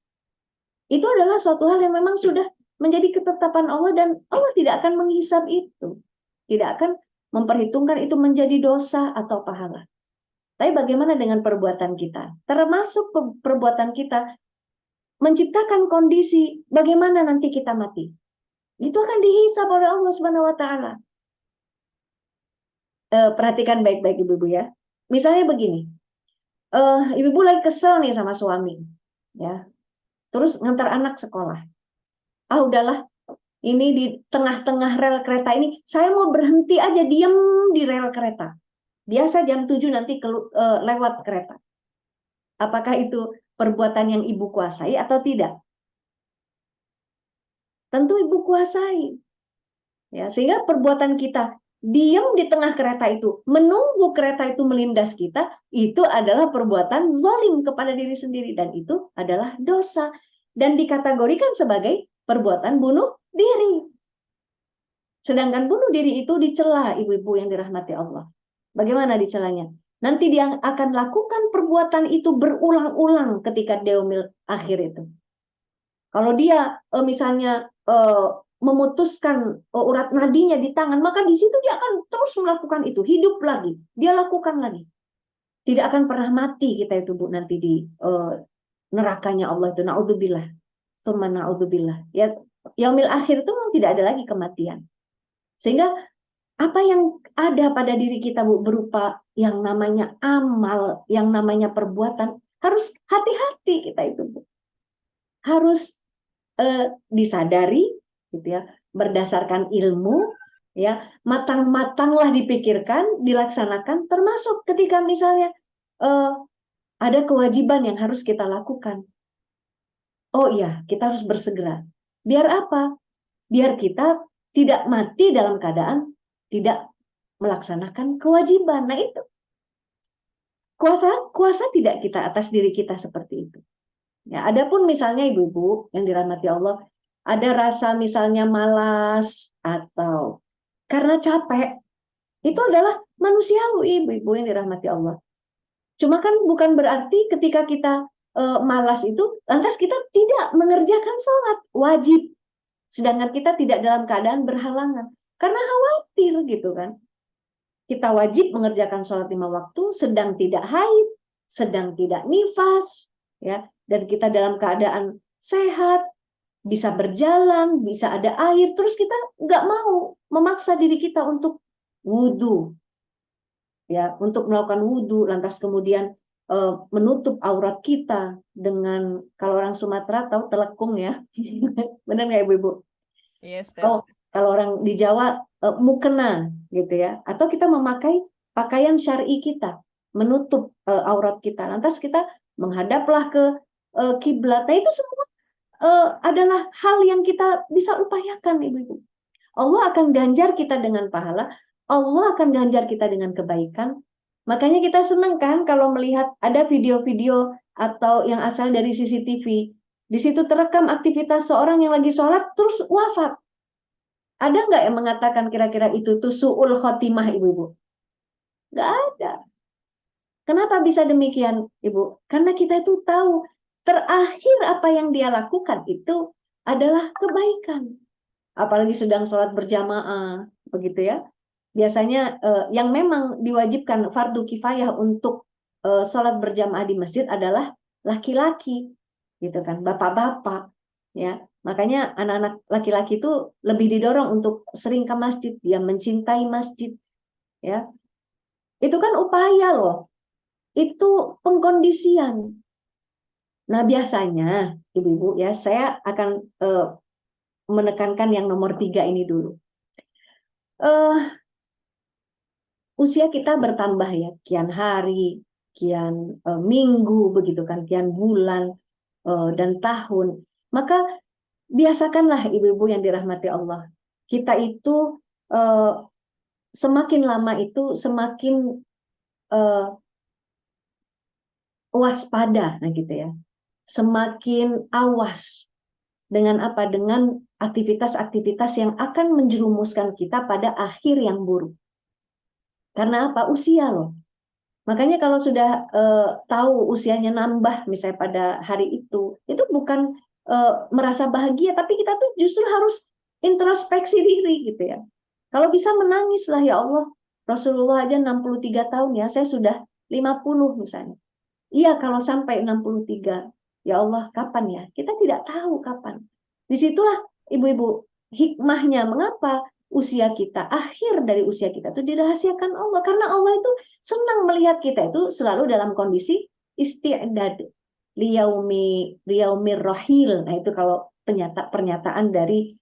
Itu adalah suatu hal yang memang sudah menjadi ketetapan Allah dan Allah tidak akan menghisab itu. Tidak akan memperhitungkan itu menjadi dosa atau pahala. Tapi bagaimana dengan perbuatan kita? Termasuk perbuatan kita menciptakan kondisi bagaimana nanti kita mati. Itu akan dihisab oleh Allah Subhanahu wa taala. Perhatikan baik-baik ibu-ibu ya. Misalnya begini, ibu-ibu lagi kesel nih sama suami, ya. Terus ngantar anak sekolah. Udahlah, ini di tengah-tengah rel kereta ini, saya mau berhenti aja diam di rel kereta. Biasa jam 7 nanti lewat kereta. Apakah itu perbuatan yang ibu kuasai atau tidak? Tentu ibu kuasai. Ya, sehingga perbuatan kita diam di tengah kereta itu, menunggu kereta itu melindas kita, itu adalah perbuatan zalim kepada diri sendiri. Dan itu adalah dosa. Dan dikategorikan sebagai perbuatan bunuh diri. Sedangkan bunuh diri itu dicela ibu-ibu yang dirahmati Allah. Bagaimana dicelanya? Nanti dia akan lakukan perbuatan itu berulang-ulang ketika di yaumil akhir itu. Kalau dia misalnya memutuskan urat nadinya di tangan, maka di situ dia akan terus melakukan itu, hidup lagi, dia lakukan lagi. Tidak akan pernah mati kita itu Bu nanti di nerakanya Allah itu, naudzubillah, tsumma naudzubillah. Ya, yaumil akhir itu memang tidak ada lagi kematian. Sehingga apa yang ada pada diri kita Bu berupa yang namanya amal, yang namanya perbuatan, harus hati-hati kita itu Bu. Harus disadari gitu ya, berdasarkan ilmu ya, matang-matanglah dipikirkan, dilaksanakan, termasuk ketika misalnya ada kewajiban yang harus kita lakukan. Oh iya, kita harus bersegera. Biar apa? Biar kita tidak mati dalam keadaan tidak melaksanakan kewajiban. Nah itu. Kuasa tidak kita atas diri kita seperti itu. Ya, adapun misalnya ibu-ibu yang dirahmati Allah, ada rasa misalnya malas atau karena capek, itu adalah manusiawi ibu-ibu yang dirahmati Allah. Cuma kan bukan berarti ketika kita malas itu, lantas kita tidak mengerjakan sholat wajib. Sedangkan kita tidak dalam keadaan berhalangan. Karena khawatir gitu kan. Kita wajib mengerjakan sholat 5 waktu, sedang tidak haid, sedang tidak nifas, ya, dan kita dalam keadaan sehat, bisa berjalan, bisa ada air, terus kita nggak mau memaksa diri kita untuk wudhu, ya, untuk melakukan wudhu, lantas kemudian menutup aurat kita dengan, kalau orang Sumatera tahu telekung ya, benar nggak ibu-ibu? Yes, kalau orang di Jawa mukena gitu ya, atau kita memakai pakaian syar'i kita, menutup aurat kita, lantas kita menghadaplah ke kiblat. Nah itu semua adalah hal yang kita bisa upayakan ibu-ibu. Allah akan ganjar kita dengan pahala, Allah akan ganjar kita dengan kebaikan. Makanya kita senang kan kalau melihat ada video-video atau yang asal dari CCTV, di situ terekam aktivitas seorang yang lagi sholat terus wafat. Ada nggak yang mengatakan kira-kira itu tuh su'ul khotimah ibu-ibu? Nggak ada. Kenapa bisa demikian, Ibu? Karena kita itu tahu terakhir apa yang dia lakukan itu adalah kebaikan. Apalagi sedang sholat berjamaah, begitu ya. Biasanya yang memang diwajibkan fardu kifayah untuk sholat berjamaah di masjid adalah laki-laki, gitu kan, bapak-bapak, ya. Makanya anak-anak laki-laki itu lebih didorong untuk sering ke masjid, dia mencintai masjid, ya. Itu kan upaya loh, itu pengkondisian. Nah, biasanya, ibu-ibu ya, saya akan menekankan yang nomor 3 ini dulu. Usia kita bertambah ya, kian hari, kian minggu, begitu kan, kian bulan dan tahun. Maka biasakanlah ibu-ibu yang dirahmati Allah, kita itu semakin lama itu semakin waspada, nah gitu ya. Semakin awas dengan apa? Dengan aktivitas-aktivitas yang akan menjerumuskan kita pada akhir yang buruk. Karena apa? Usia loh. Makanya kalau sudah tahu usianya nambah misalnya pada hari itu bukan merasa bahagia, tapi kita tuh justru harus introspeksi diri gitu ya. Kalau bisa menangislah, ya Allah, Rasulullah aja 63 tahun ya, saya sudah 50 misalnya. Iya, kalau sampai 63, ya Allah, kapan ya? Kita tidak tahu kapan. Disitulah ibu-ibu hikmahnya mengapa usia kita, akhir dari usia kita itu dirahasiakan Allah. Karena Allah itu senang melihat kita itu selalu dalam kondisi isti'dad liyaumir rahil. Nah, itu kalau pernyataan dari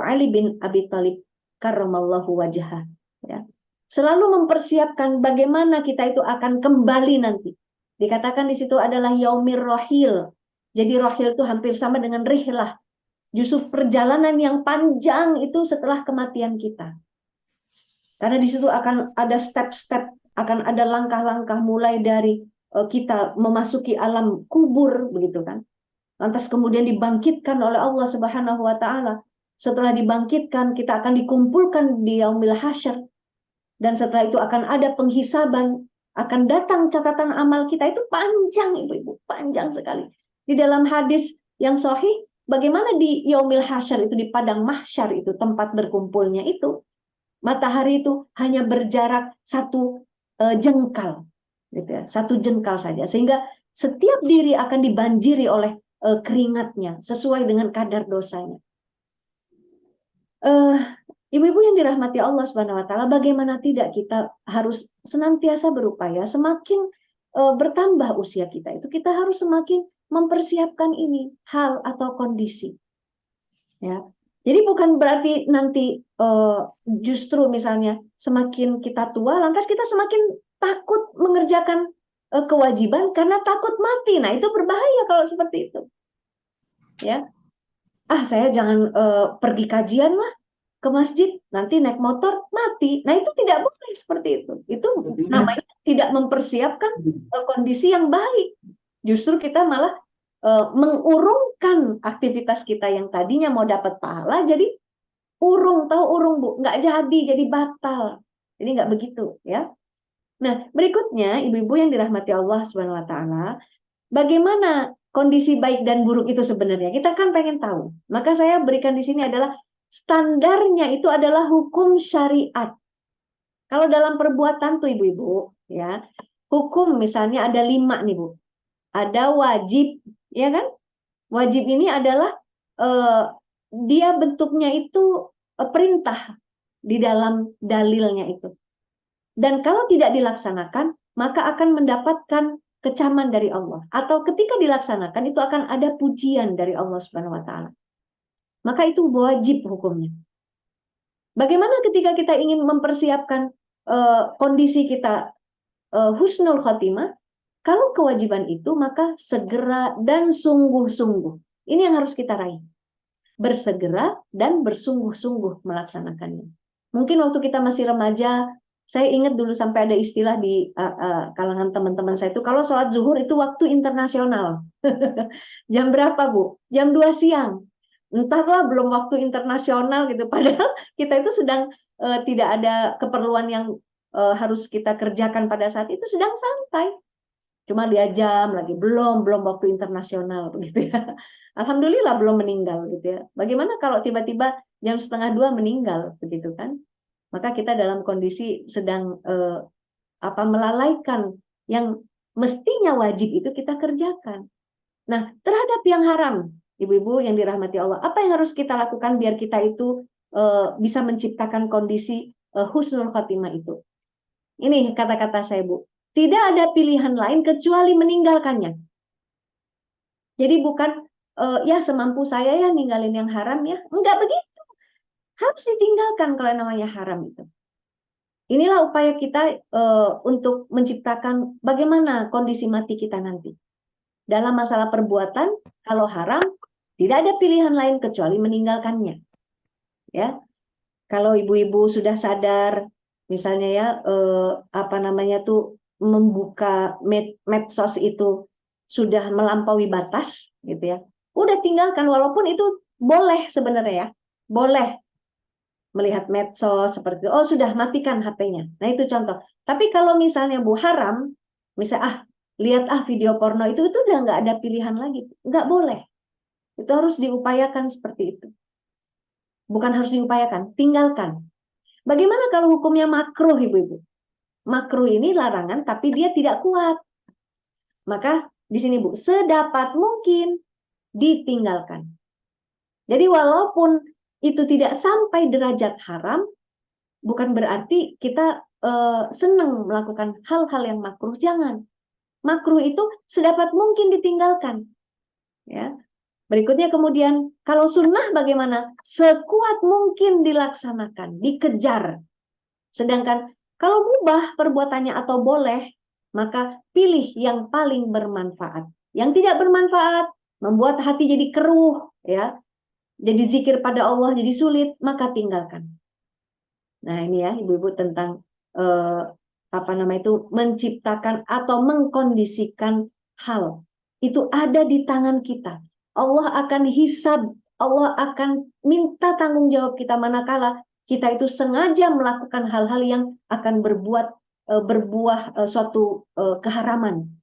Ali bin Abi Thalib karramallahu wajhah, ya. Selalu mempersiapkan bagaimana kita itu akan kembali nanti. Dikatakan di situ adalah yaumir rahil. Jadi rahil itu hampir sama dengan rihlah. Justru perjalanan yang panjang itu setelah kematian kita. Karena di situ akan ada step-step, akan ada langkah-langkah mulai dari kita memasuki alam kubur, begitu kan. Lantas kemudian dibangkitkan oleh Allah Subhanahu wa taala. Setelah dibangkitkan, kita akan dikumpulkan di yaumil hasyr. Dan setelah itu akan ada penghisaban, akan datang catatan amal kita. Itu panjang, ibu-ibu, panjang sekali. Di dalam hadis yang sahih, bagaimana di yaumil hasyr itu, di padang mahsyar itu, tempat berkumpulnya itu, matahari itu hanya berjarak 1 jengkal, gitu ya, 1 jengkal saja, sehingga setiap diri akan dibanjiri oleh keringatnya sesuai dengan kadar dosanya. Ibu-ibu yang dirahmati Allah Subhanahu wa taala, bagaimana tidak kita harus senantiasa berupaya, semakin bertambah usia kita itu, kita harus semakin mempersiapkan ini hal atau kondisi. Ya. Jadi bukan berarti nanti justru misalnya semakin kita tua, lantas kita semakin takut mengerjakan kewajiban karena takut mati. Nah, itu berbahaya kalau seperti itu. Ya. Saya jangan pergi kajian lah ke masjid, nanti naik motor mati. Nah, itu tidak boleh seperti itu. Itu namanya tidak mempersiapkan kondisi yang baik. Justru kita malah mengurungkan aktivitas kita yang tadinya mau dapat pahala, jadi urung, tahu urung Bu, nggak jadi batal. Jadi nggak begitu ya. Nah, berikutnya ibu-ibu yang dirahmati Allah Subhanahu wa taala, bagaimana kondisi baik dan buruk itu sebenarnya? Kita kan pengen tahu. Maka saya berikan di sini adalah standarnya itu adalah hukum syariat. Kalau dalam perbuatan tuh ibu-ibu, ya, hukum misalnya ada 5 nih Bu. Ada wajib, ya kan? Wajib ini adalah dia bentuknya itu perintah di dalam dalilnya itu. Dan kalau tidak dilaksanakan, maka akan mendapatkan kecaman dari Allah. Atau ketika dilaksanakan, itu akan ada pujian dari Allah Subhanahu wa taala. Maka itu wajib hukumnya. Bagaimana ketika kita ingin mempersiapkan kondisi kita husnul khotimah? Kalau kewajiban itu, maka segera dan sungguh-sungguh. Ini yang harus kita raih. Bersegera dan bersungguh-sungguh melaksanakannya. Mungkin waktu kita masih remaja, saya ingat dulu sampai ada istilah di kalangan teman-teman saya itu, kalau sholat zuhur itu waktu internasional. Jam berapa Bu? Jam 2 siang. Entahlah, belum waktu internasional gitu. Padahal kita itu sedang tidak ada keperluan yang harus kita kerjakan pada saat itu, sedang santai. Cuma 2 jam lagi, belum waktu internasional begitu ya. Alhamdulillah belum meninggal gitu ya. Bagaimana kalau tiba-tiba jam 1:30 meninggal begitu kan? Maka kita dalam kondisi sedang melalaikan yang mestinya wajib itu kita kerjakan. Nah, terhadap yang haram, ibu-ibu yang dirahmati Allah, apa yang harus kita lakukan biar kita itu bisa menciptakan kondisi husnul khotimah itu? Ini kata-kata saya, Bu. Tidak ada pilihan lain kecuali meninggalkannya. Jadi bukan ya semampu saya ya ninggalin yang haram ya. Enggak begitu. Harus ditinggalkan kalau namanya haram itu. Inilah upaya kita untuk menciptakan bagaimana kondisi mati kita nanti. Dalam masalah perbuatan, kalau haram, tidak ada pilihan lain kecuali meninggalkannya. Ya, kalau ibu-ibu sudah sadar, misalnya ya membuka medsos itu sudah melampaui batas, gitu ya. Udah tinggalkan, walaupun itu boleh sebenarnya ya, boleh melihat medsos seperti itu. Oh sudah, matikan HP-nya. Nah itu contoh. Tapi kalau misalnya Bu haram, misalnya lihat video porno itu udah nggak ada pilihan lagi, nggak boleh. Itu harus diupayakan seperti itu. Bukan harus diupayakan, tinggalkan. Bagaimana kalau hukumnya makruh, ibu-ibu? Makruh ini larangan, tapi dia tidak kuat. Maka di sini Bu, sedapat mungkin ditinggalkan. Jadi walaupun itu tidak sampai derajat haram, bukan berarti kita senang melakukan hal-hal yang makruh. Jangan. Makruh itu sedapat mungkin ditinggalkan. Ya. Berikutnya kemudian, kalau sunnah bagaimana? Sekuat mungkin dilaksanakan, dikejar. Sedangkan kalau mubah perbuatannya atau boleh, maka pilih yang paling bermanfaat. Yang tidak bermanfaat, membuat hati jadi keruh, ya, jadi zikir pada Allah jadi sulit, maka tinggalkan. Nah ini ya ibu-ibu tentang menciptakan atau mengkondisikan hal. Itu ada di tangan kita. Allah akan hisab, Allah akan minta tanggung jawab kita manakala kita itu sengaja melakukan hal-hal yang akan berbuah suatu keharaman.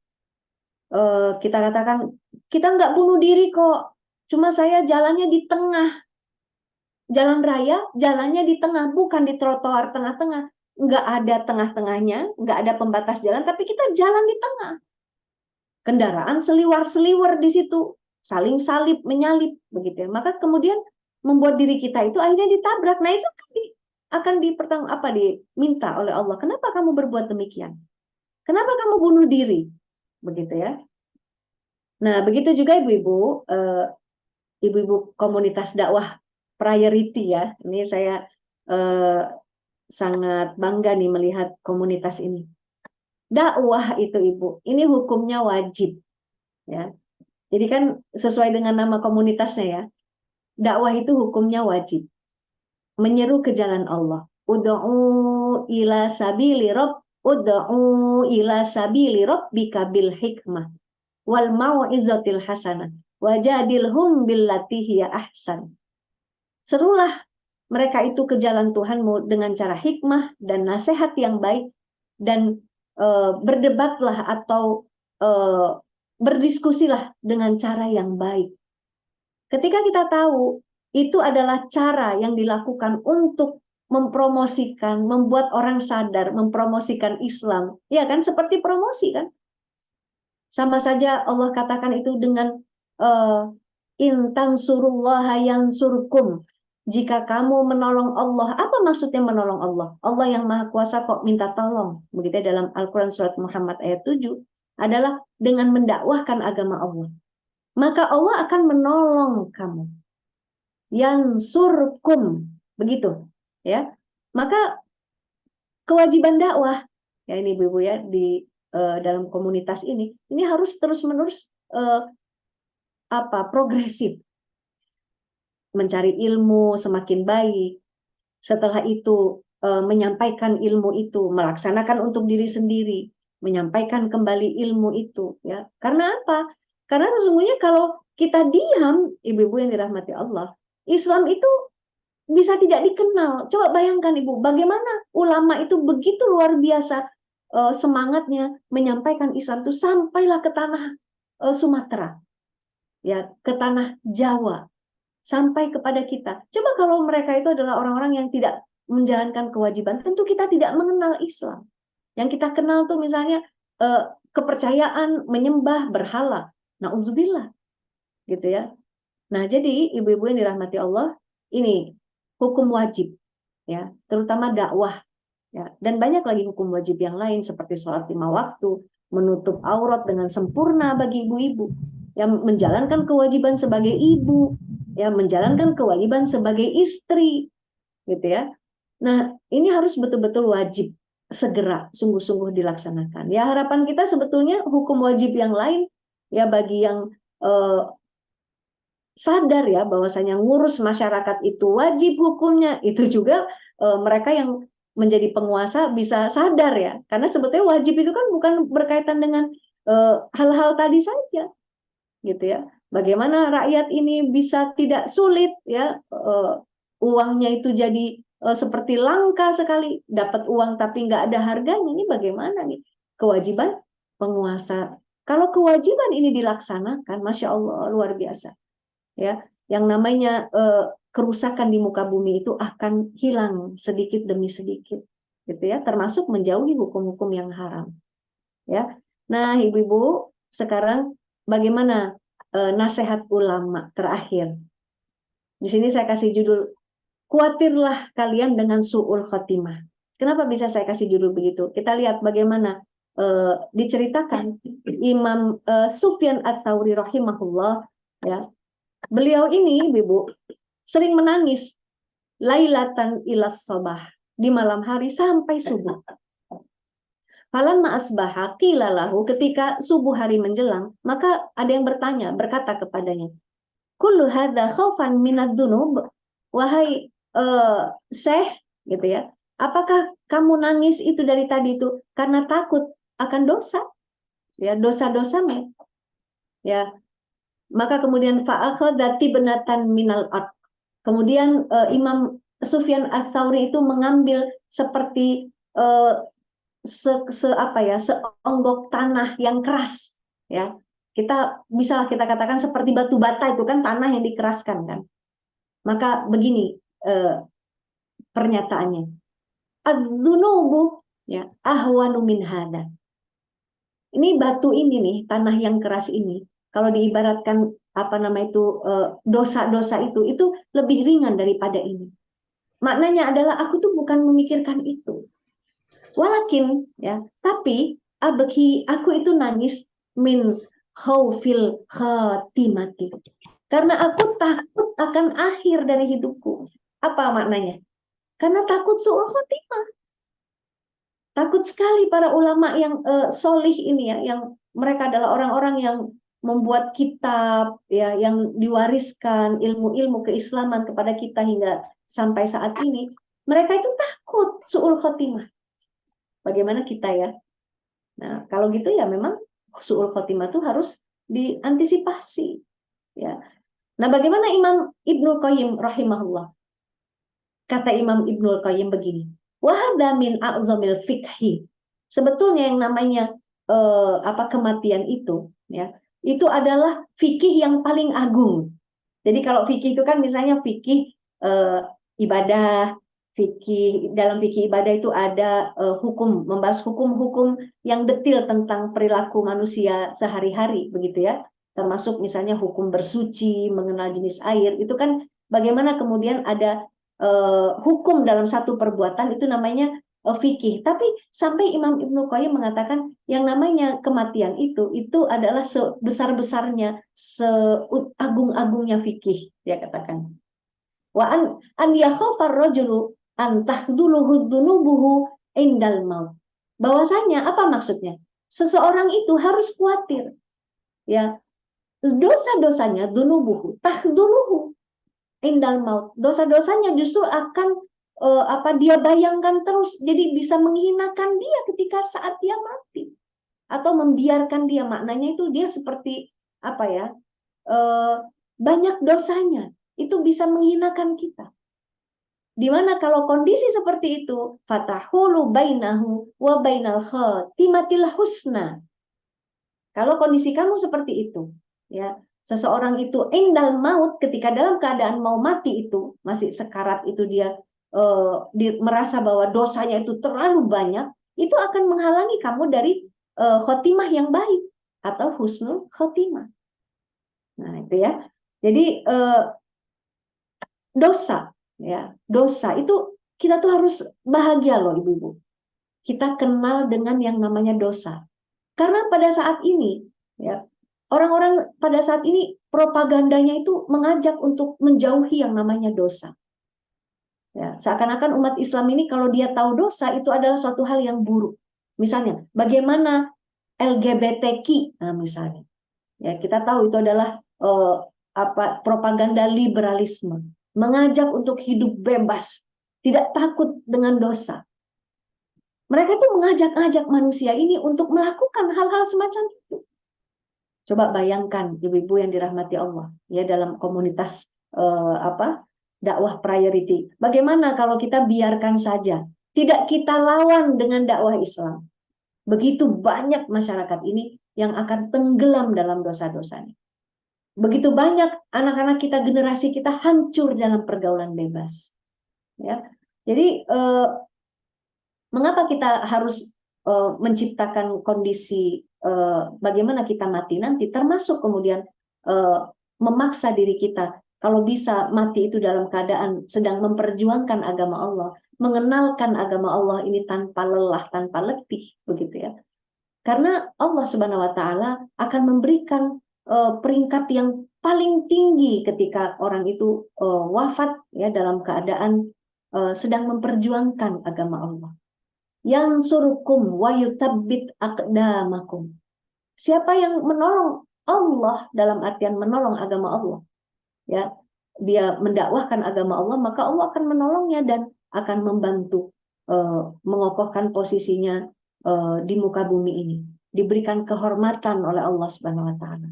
Kita katakan, kita nggak bunuh diri kok, cuma saya jalannya di tengah. Jalan raya, jalannya di tengah, bukan di trotoar tengah-tengah. Nggak ada tengah-tengahnya, nggak ada pembatas jalan, tapi kita jalan di tengah. Kendaraan seliwar-seliwar di situ, saling salip, menyalip, begitu ya. Maka kemudian membuat diri kita itu akhirnya ditabrak. Nah itu akan diminta oleh Allah. Kenapa kamu berbuat demikian? Kenapa kamu bunuh diri? Begitu ya. Nah begitu juga ibu-ibu, ibu-ibu komunitas dakwah priority ya. Ini saya sangat bangga nih melihat komunitas ini. Dakwah itu ibu, ini hukumnya wajib. Ya. Jadi kan sesuai dengan nama komunitasnya ya. Dakwah itu hukumnya wajib. Menyeru ke jalan Allah. Ud'u ila sabili rabbika bil hikmah wal mau'izatil hasanah wajadilhum billati hiya ahsan. Serulah mereka itu ke jalan Tuhanmu dengan cara hikmah dan nasihat yang baik, dan berdebatlah atau berdiskusilah dengan cara yang baik. Ketika kita tahu itu adalah cara yang dilakukan untuk mempromosikan, membuat orang sadar, mempromosikan Islam. Ya kan, seperti promosi kan. Sama saja Allah katakan itu dengan in tansurullaha yansurkum. Jika kamu menolong Allah, apa maksudnya menolong Allah? Allah yang Maha Kuasa kok minta tolong. Begitu dalam Al-Quran surat Muhammad ayat 7 adalah dengan mendakwahkan agama Allah. Maka Allah akan menolong kamu. Yansurkum, begitu ya. Maka kewajiban dakwah ya ini ibu-ibu ya di dalam komunitas ini harus terus-menerus progresif. Mencari ilmu semakin baik. Setelah itu menyampaikan ilmu itu, melaksanakan untuk diri sendiri, menyampaikan kembali ilmu itu ya. Karena apa? Karena sesungguhnya kalau kita diam, ibu-ibu yang dirahmati Allah, Islam itu bisa tidak dikenal. Coba bayangkan ibu, bagaimana ulama itu begitu luar biasa semangatnya menyampaikan Islam itu sampailah ke tanah Sumatera, ya, ke tanah Jawa, sampai kepada kita. Coba kalau mereka itu adalah orang-orang yang tidak menjalankan kewajiban, tentu kita tidak mengenal Islam. Yang kita kenal tuh misalnya kepercayaan menyembah berhala. Nauzubillah, gitu ya. Nah, jadi ibu-ibu yang dirahmati Allah, ini hukum wajib, ya, terutama dakwah, ya, dan banyak lagi hukum wajib yang lain seperti sholat 5 waktu, menutup aurat dengan sempurna bagi ibu-ibu, yang menjalankan kewajiban sebagai ibu, ya, menjalankan kewajiban sebagai istri, gitu ya. Nah, ini harus betul-betul wajib segera sungguh-sungguh dilaksanakan. Ya, harapan kita sebetulnya hukum wajib yang lain, ya, bagi yang sadar ya bahwasanya ngurus masyarakat itu wajib hukumnya, itu juga mereka yang menjadi penguasa bisa sadar ya, karena sebetulnya wajib itu kan bukan berkaitan dengan hal-hal tadi saja, gitu ya. Bagaimana rakyat ini bisa tidak sulit ya, uangnya itu jadi seperti langka sekali, dapat uang tapi nggak ada harganya, ini bagaimana nih kewajiban penguasa. Kalau kewajiban ini dilaksanakan, Masya Allah, luar biasa. Ya, yang namanya kerusakan di muka bumi itu akan hilang sedikit demi sedikit, gitu ya, termasuk menjauhi hukum-hukum yang haram, ya. Nah, ibu-ibu, sekarang bagaimana nasihat ulama terakhir? Di sini saya kasih judul, khawatirlah kalian dengan su'ul khotimah. Kenapa bisa saya kasih judul begitu? Kita lihat bagaimana diceritakan Imam Sufyan Ats-Tsauri rahimahullah, ya. Beliau ini, ibu, sering menangis lailatan ilas sabah, di malam hari sampai subuh. Falamma asbaha qila lahu, ketika subuh hari menjelang, maka ada yang berkata kepadanya, kullu hadza khaufan minad dzunub, wahai Syekh, gitu ya, apakah kamu nangis itu dari tadi itu karena takut akan dosa, ya, dosa-dosamu, ya. Maka kemudian fa'akhadati benatan minal ard. Kemudian Imam Sufyan Ats-Tsauri itu mengambil seperti seonggok tanah yang keras, ya. Bisalah kita katakan seperti batu bata, itu kan tanah yang dikeraskan kan. Maka begini pernyataannya. Adz-dzunubu, ya, ahwanu min hada. Ini batu ini nih, tanah yang keras ini, kalau diibaratkan dosa-dosa itu lebih ringan daripada ini. Maknanya adalah aku tuh bukan memikirkan itu. Walakin, ya, tapi aku itu nangis min khaufil khatimati. Karena aku takut akan akhir dari hidupku. Apa maknanya? Karena takut su'ul khotimah. Takut sekali para ulama yang solih ini ya, yang mereka adalah orang-orang yang membuat kitab, ya, yang diwariskan ilmu-ilmu keislaman kepada kita hingga sampai saat ini. Mereka itu takut su'ul khotimah. Bagaimana kita ya? Nah, kalau gitu ya memang su'ul khotimah itu harus diantisipasi, ya. Nah, bagaimana Imam Ibnul Qayyim rahimahullah? Kata Imam Ibnul Qayyim begini, wa hadza min a'zamil fiqhi. Sebetulnya yang namanya kematian itu, ya, itu adalah fikih yang paling agung. Jadi kalau fikih itu kan misalnya fikih ibadah, dalam fikih ibadah itu ada hukum, membahas hukum-hukum yang detil tentang perilaku manusia sehari-hari, begitu ya. Termasuk misalnya hukum bersuci, mengenal jenis air, itu kan bagaimana kemudian ada hukum dalam satu perbuatan, itu namanya fikih. Tapi sampai Imam Ibnu Qayyim mengatakan yang namanya kematian itu adalah sebesar-besarnya, seagung-agungnya fikih, dia katakan. Wa an yakhafar rajulu an tahduluhu dzunubuhu indal maut. Bahwasanya apa maksudnya? Seseorang itu harus khawatir, ya, dosa-dosanya, dzunubuhu tahduluhu indal maut. Dosa-dosanya justru akan dia bayangkan terus, jadi bisa menghinakan dia ketika saat dia mati, atau membiarkan dia. Maknanya itu dia seperti banyak dosanya, itu bisa menghinakan kita. Di mana kalau kondisi seperti itu, fatahulu bainahu wa bainal khatimatil husna. Kalau kondisi kamu seperti itu, ya, seseorang itu indal maut, ketika dalam keadaan mau mati itu, masih sekarat itu dia merasa bahwa dosanya itu terlalu banyak, itu akan menghalangi kamu dari khotimah yang baik atau husnul khotimah. Nah, itu ya. Jadi dosa, ya, dosa itu kita tuh harus bahagia loh ibu-ibu. Kita kenal dengan yang namanya dosa. Karena pada saat ini, ya, orang-orang pada saat ini propagandanya itu mengajak untuk menjauhi yang namanya dosa. Ya, seakan-akan umat Islam ini kalau dia tahu dosa itu adalah suatu hal yang buruk. Misalnya, bagaimana LGBTQ, nah misalnya, ya kita tahu itu adalah propaganda liberalisme, mengajak untuk hidup bebas, tidak takut dengan dosa. Mereka itu mengajak-ajak manusia ini untuk melakukan hal-hal semacam itu. Coba bayangkan ibu-ibu yang dirahmati Allah, ya, dalam komunitas dakwah priority. Bagaimana kalau kita biarkan saja, tidak kita lawan dengan dakwah Islam? Begitu banyak masyarakat ini yang akan tenggelam dalam dosa-dosanya. Begitu banyak anak-anak kita, generasi kita hancur dalam pergaulan bebas. Ya, jadi mengapa kita harus menciptakan kondisi bagaimana kita mati nanti, termasuk kemudian memaksa diri kita kalau bisa mati itu dalam keadaan sedang memperjuangkan agama Allah, mengenalkan agama Allah ini tanpa lelah, tanpa letih, begitu ya. Karena Allah Subhanahu wa taala akan memberikan peringkat yang paling tinggi ketika orang itu wafat ya dalam keadaan sedang memperjuangkan agama Allah. Yang surukum wa yutsabbit aqdamakum. Siapa yang menolong Allah dalam artian menolong agama Allah, ya, dia mendakwahkan agama Allah, maka Allah akan menolongnya dan akan membantu mengokohkan posisinya di muka bumi ini, diberikan kehormatan oleh Allah Subhanahu wa taala.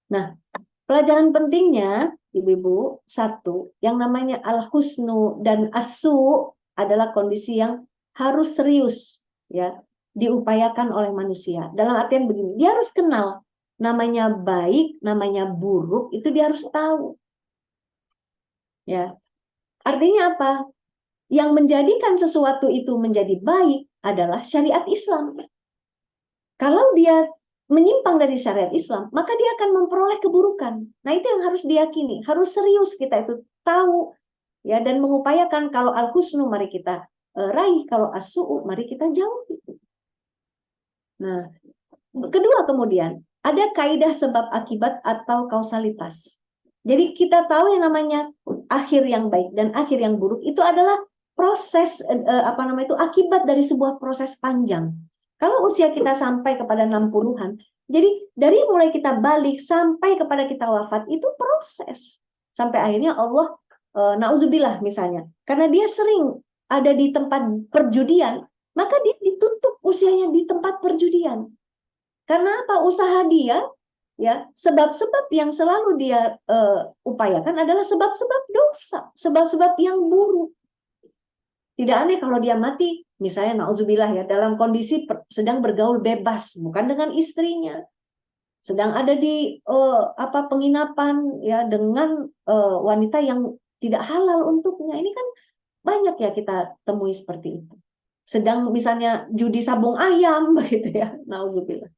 Nah, pelajaran pentingnya ibu-ibu, satu, yang namanya al-husnu dan as-su adalah kondisi yang harus serius ya diupayakan oleh manusia. Dalam artian begini, dia harus kenal namanya baik, namanya buruk, itu dia harus tahu. Ya. Artinya apa? Yang menjadikan sesuatu itu menjadi baik adalah syariat Islam. Kalau dia menyimpang dari syariat Islam, maka dia akan memperoleh keburukan. Nah, itu yang harus diyakini, harus serius kita itu tahu ya, dan mengupayakan. Kalau al-husnu mari kita raih, kalau as-su'u mari kita jauhi. Nah, kedua kemudian ada kaidah sebab akibat atau kausalitas. Jadi kita tahu yang namanya akhir yang baik dan akhir yang buruk itu adalah proses itu akibat dari sebuah proses panjang. Kalau usia kita sampai kepada 60-an, jadi dari mulai kita balik sampai kepada kita wafat itu proses. Sampai akhirnya Allah nauzubillah misalnya, karena dia sering ada di tempat perjudian, maka dia ditutup usianya di tempat perjudian. Karena apa? Usaha dia, ya, sebab-sebab yang selalu dia upayakan adalah sebab-sebab dosa, sebab-sebab yang buruk. Tidak aneh kalau dia mati, misalnya nauzubillah ya, dalam kondisi sedang bergaul bebas, bukan dengan istrinya, sedang ada di penginapan ya dengan wanita yang tidak halal untuknya. Ini kan banyak ya kita temui seperti itu. Sedang misalnya judi sabung ayam begitu ya, nauzubillah.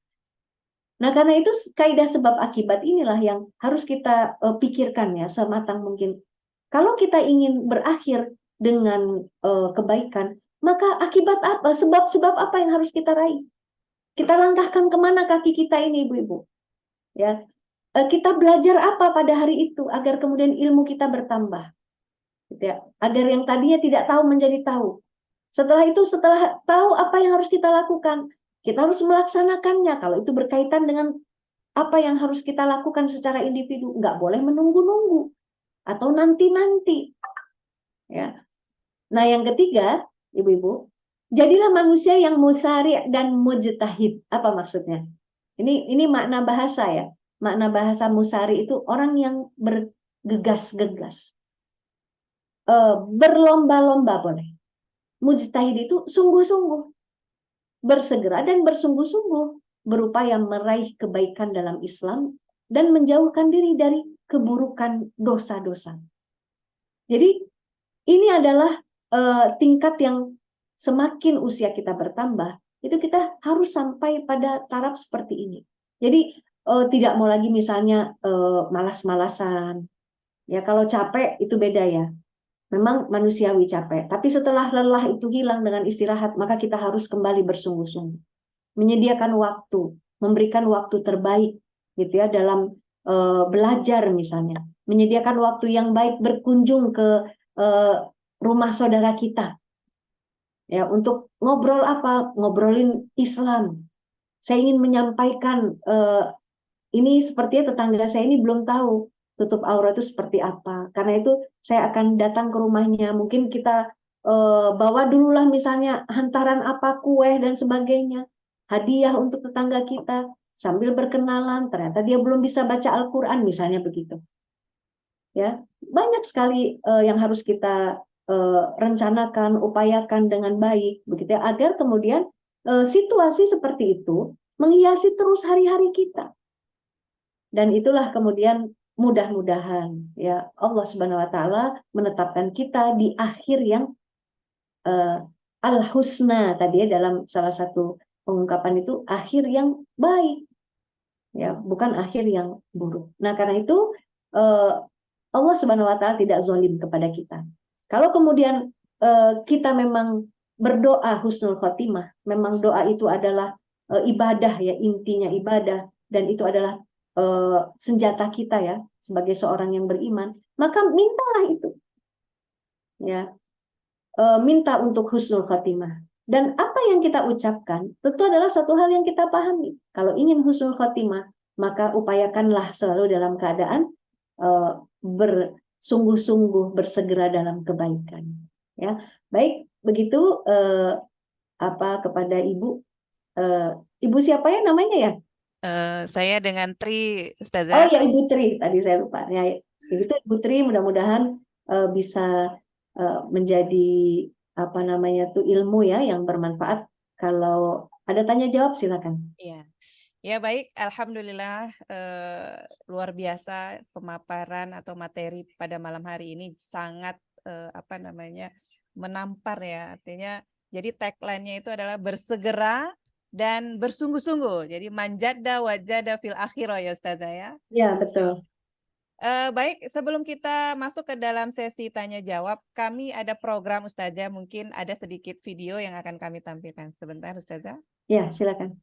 Nah, karena itu kaidah sebab akibat inilah yang harus kita pikirkan ya sematang mungkin. Kalau kita ingin berakhir dengan kebaikan, maka akibat apa? Sebab-sebab apa yang harus kita raih? Kita langkahkan kemana kaki kita ini, ibu-ibu? Ya, kita belajar apa pada hari itu agar kemudian ilmu kita bertambah? Gitu ya. Agar yang tadinya tidak tahu menjadi tahu. Setelah itu, setelah tahu apa yang harus kita lakukan, kita harus melaksanakannya. Kalau itu berkaitan dengan apa yang harus kita lakukan secara individu, nggak boleh menunggu-nunggu atau nanti-nanti. Ya. Nah, yang ketiga, ibu-ibu, jadilah manusia yang musari dan mujtahid. Apa maksudnya? Ini makna bahasa ya. Makna bahasa musari itu orang yang bergegas-gegas. berlomba-lomba boleh. Mujtahid itu sungguh-sungguh, bersegera dan bersungguh-sungguh berupaya meraih kebaikan dalam Islam dan menjauhkan diri dari keburukan dosa-dosa. Jadi ini adalah tingkat yang semakin usia kita bertambah, itu kita harus sampai pada taraf seperti ini. Jadi tidak mau lagi misalnya malas-malasan. Ya kalau capek itu beda ya. Memang manusiawi capek, tapi setelah lelah itu hilang dengan istirahat, maka kita harus kembali bersungguh-sungguh. Menyediakan waktu, memberikan waktu terbaik gitu ya dalam belajar misalnya. Menyediakan waktu yang baik berkunjung ke rumah saudara kita. Ya, untuk ngobrol apa? Ngobrolin Islam. Saya ingin menyampaikan ini sepertinya tetangga saya ini belum tahu tutup aurat itu seperti apa. Karena itu saya akan datang ke rumahnya. Mungkin kita bawa dululah misalnya hantaran apa, kue dan sebagainya. Hadiah untuk tetangga kita. Sambil berkenalan, ternyata dia belum bisa baca Al-Quran misalnya begitu. Ya, banyak sekali yang harus kita rencanakan, upayakan dengan baik, begitu ya, agar kemudian situasi seperti itu menghiasi terus hari-hari kita. Dan itulah kemudian mudah-mudahan ya Allah Subhanahu wa taala menetapkan kita di akhir yang al-husna tadi ya, dalam salah satu pengungkapan itu akhir yang baik. Ya, bukan akhir yang buruk. Nah, karena itu Allah Subhanahu wa taala tidak zalim kepada kita. Kalau kemudian kita memang berdoa husnul khotimah, memang doa itu adalah ibadah ya, intinya ibadah, dan itu adalah senjata kita ya sebagai seorang yang beriman, maka mintalah itu. Ya. Minta untuk husnul khotimah. Dan apa yang kita ucapkan tentu adalah suatu hal yang kita pahami. Kalau ingin husnul khotimah, maka upayakanlah selalu dalam keadaan bersungguh-sungguh bersegera dalam kebaikan. Ya, baik begitu kepada Ibu. Ibu siapa ya namanya ya? Saya dengan Tri, Ustazah. Oh ya, Ibu Tri, tadi saya lupa. Ya, itu Ibu Tri, mudah-mudahan bisa menjadi ilmu ya yang bermanfaat. Kalau ada tanya jawab silakan. Iya. Ya baik, alhamdulillah luar biasa pemaparan atau materi pada malam hari ini sangat menampar ya. Artinya jadi tagline-nya itu adalah bersegera dan bersungguh-sungguh. Jadi manjada wajada fil akhirah ya Ustazah ya. Ya, betul. Baik, sebelum kita masuk ke dalam sesi tanya jawab, kami ada program Ustazah, mungkin ada sedikit video yang akan kami tampilkan. Sebentar Ustazah. Ya, silakan.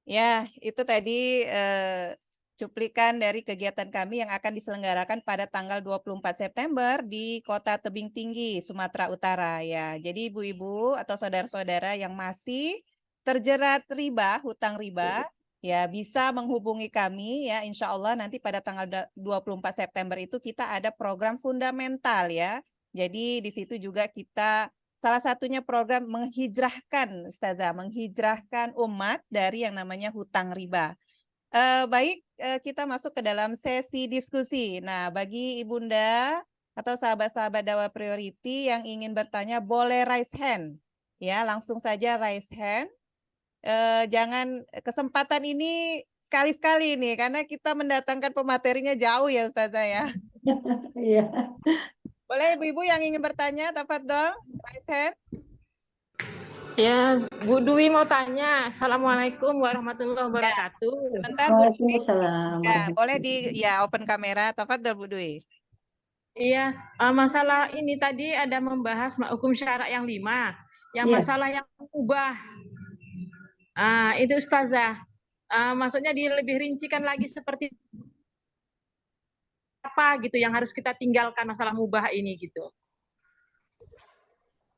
Ya, itu tadi cuplikan dari kegiatan kami yang akan diselenggarakan pada tanggal 24 September di Kota Tebing Tinggi, Sumatera Utara ya. Jadi ibu-ibu atau saudara-saudara yang masih terjerat riba, hutang riba, ya bisa menghubungi kami ya. Insya Allah nanti pada tanggal 24 September itu kita ada program fundamental ya. Jadi di situ juga kita salah satunya program menghijrahkan, Ustazah, menghijrahkan umat dari yang namanya hutang riba. Baik, kita masuk ke dalam sesi diskusi. Nah, bagi Ibunda atau sahabat-sahabat Dakwah Priority yang ingin bertanya, boleh raise hand. Ya, langsung saja raise hand. Jangan kesempatan ini sekali-sekali nih, karena kita mendatangkan pematerinya jauh ya, Ustazah ya. Iya. Boleh ibu-ibu yang ingin bertanya, tafadhol, raise hand. Ya, Bu Dwi mau tanya. Assalamualaikum warahmatullahi wabarakatuh. Sebentar Bu Dwi. Waalaikumsalam Ya, boleh warahmatullahi open kamera. Tafadhol Bu Dwi. Iya, masalah ini tadi ada membahas hukum syarak yang 5, yang Iya. masalah yang ubah. Itu Ustazah. Maksudnya lebih rincikan lagi seperti apa gitu yang harus kita tinggalkan masalah mubah ini gitu.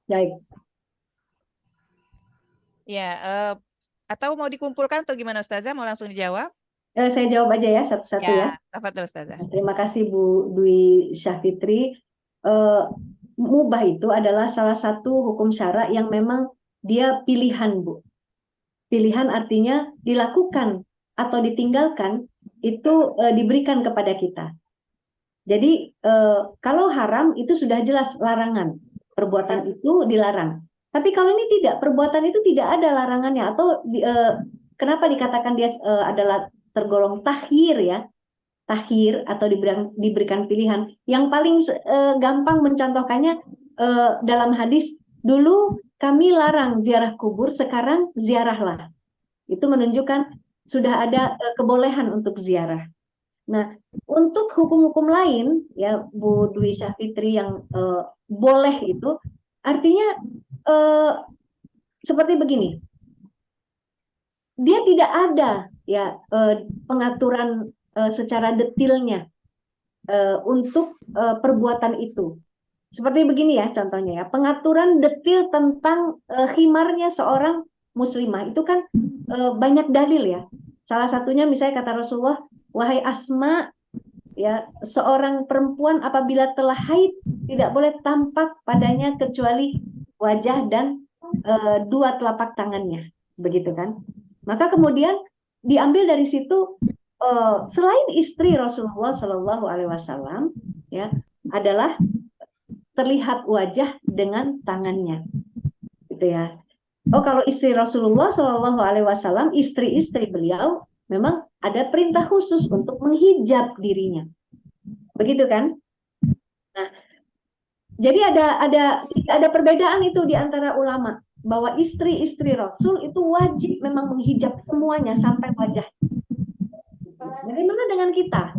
Baik. Ya, atau mau dikumpulkan atau gimana Ustazah? Mau langsung dijawab? Saya jawab aja ya satu-satu ya. Tafadhol Ustazah. Terima kasih Bu Dwi Syafitri. Mubah itu adalah salah satu hukum syarak yang memang dia pilihan, Bu. Pilihan artinya dilakukan atau ditinggalkan itu diberikan kepada kita. Jadi kalau haram itu sudah jelas larangan. Perbuatan itu dilarang. Tapi kalau ini tidak, perbuatan itu tidak ada larangannya atau kenapa dikatakan dia adalah tergolong takhir ya? Takhir atau diberikan pilihan. Yang paling gampang mencontohkannya dalam hadis, dulu kami larang ziarah kubur, sekarang ziarahlah. Itu menunjukkan sudah ada kebolehan untuk ziarah. Nah, untuk hukum-hukum lain ya Bu Dwi Syafitri yang boleh itu artinya seperti begini. Dia tidak ada ya pengaturan secara detailnya untuk perbuatan itu. Seperti begini ya contohnya ya, pengaturan detail tentang khimarnya seorang muslimah itu kan banyak dalil ya. Salah satunya misalnya kata Rasulullah, wahai Asma, ya seorang perempuan apabila telah haid tidak boleh tampak padanya kecuali wajah dan dua telapak tangannya, begitu kan? Maka kemudian diambil dari situ selain istri Rasulullah Shallallahu Alaihi Wasallam ya adalah terlihat wajah dengan tangannya, gitu ya. Oh kalau istri Rasulullah Shallallahu Alaihi Wasallam, istri-istri beliau memang ada perintah khusus untuk menghijab dirinya, begitu kan? Nah, jadi ada perbedaan itu di antara ulama bahwa istri-istri Rasul itu wajib memang menghijab semuanya sampai wajah. Bagaimana dengan kita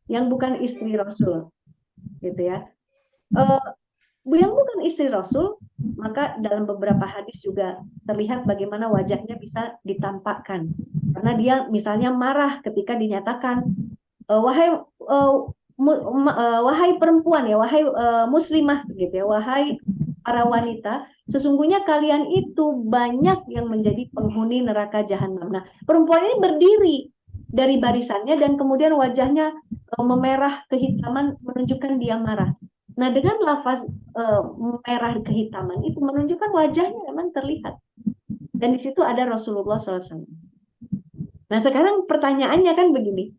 yang bukan istri Rasul, gitu ya? Yang bukan istri Rasul, maka dalam beberapa hadis juga terlihat bagaimana wajahnya bisa ditampakkan. Karena dia misalnya marah ketika dinyatakan, wahai perempuan ya, wahai muslimah gitu ya, wahai para wanita, sesungguhnya kalian itu banyak yang menjadi penghuni neraka jahanam. Nah, perempuan ini berdiri dari barisannya dan kemudian wajahnya memerah kehitaman menunjukkan dia marah. Nah, dengan lafaz merah kehitaman itu menunjukkan wajahnya memang terlihat. Dan di situ ada Rasulullah SAW. Nah, sekarang pertanyaannya kan begini.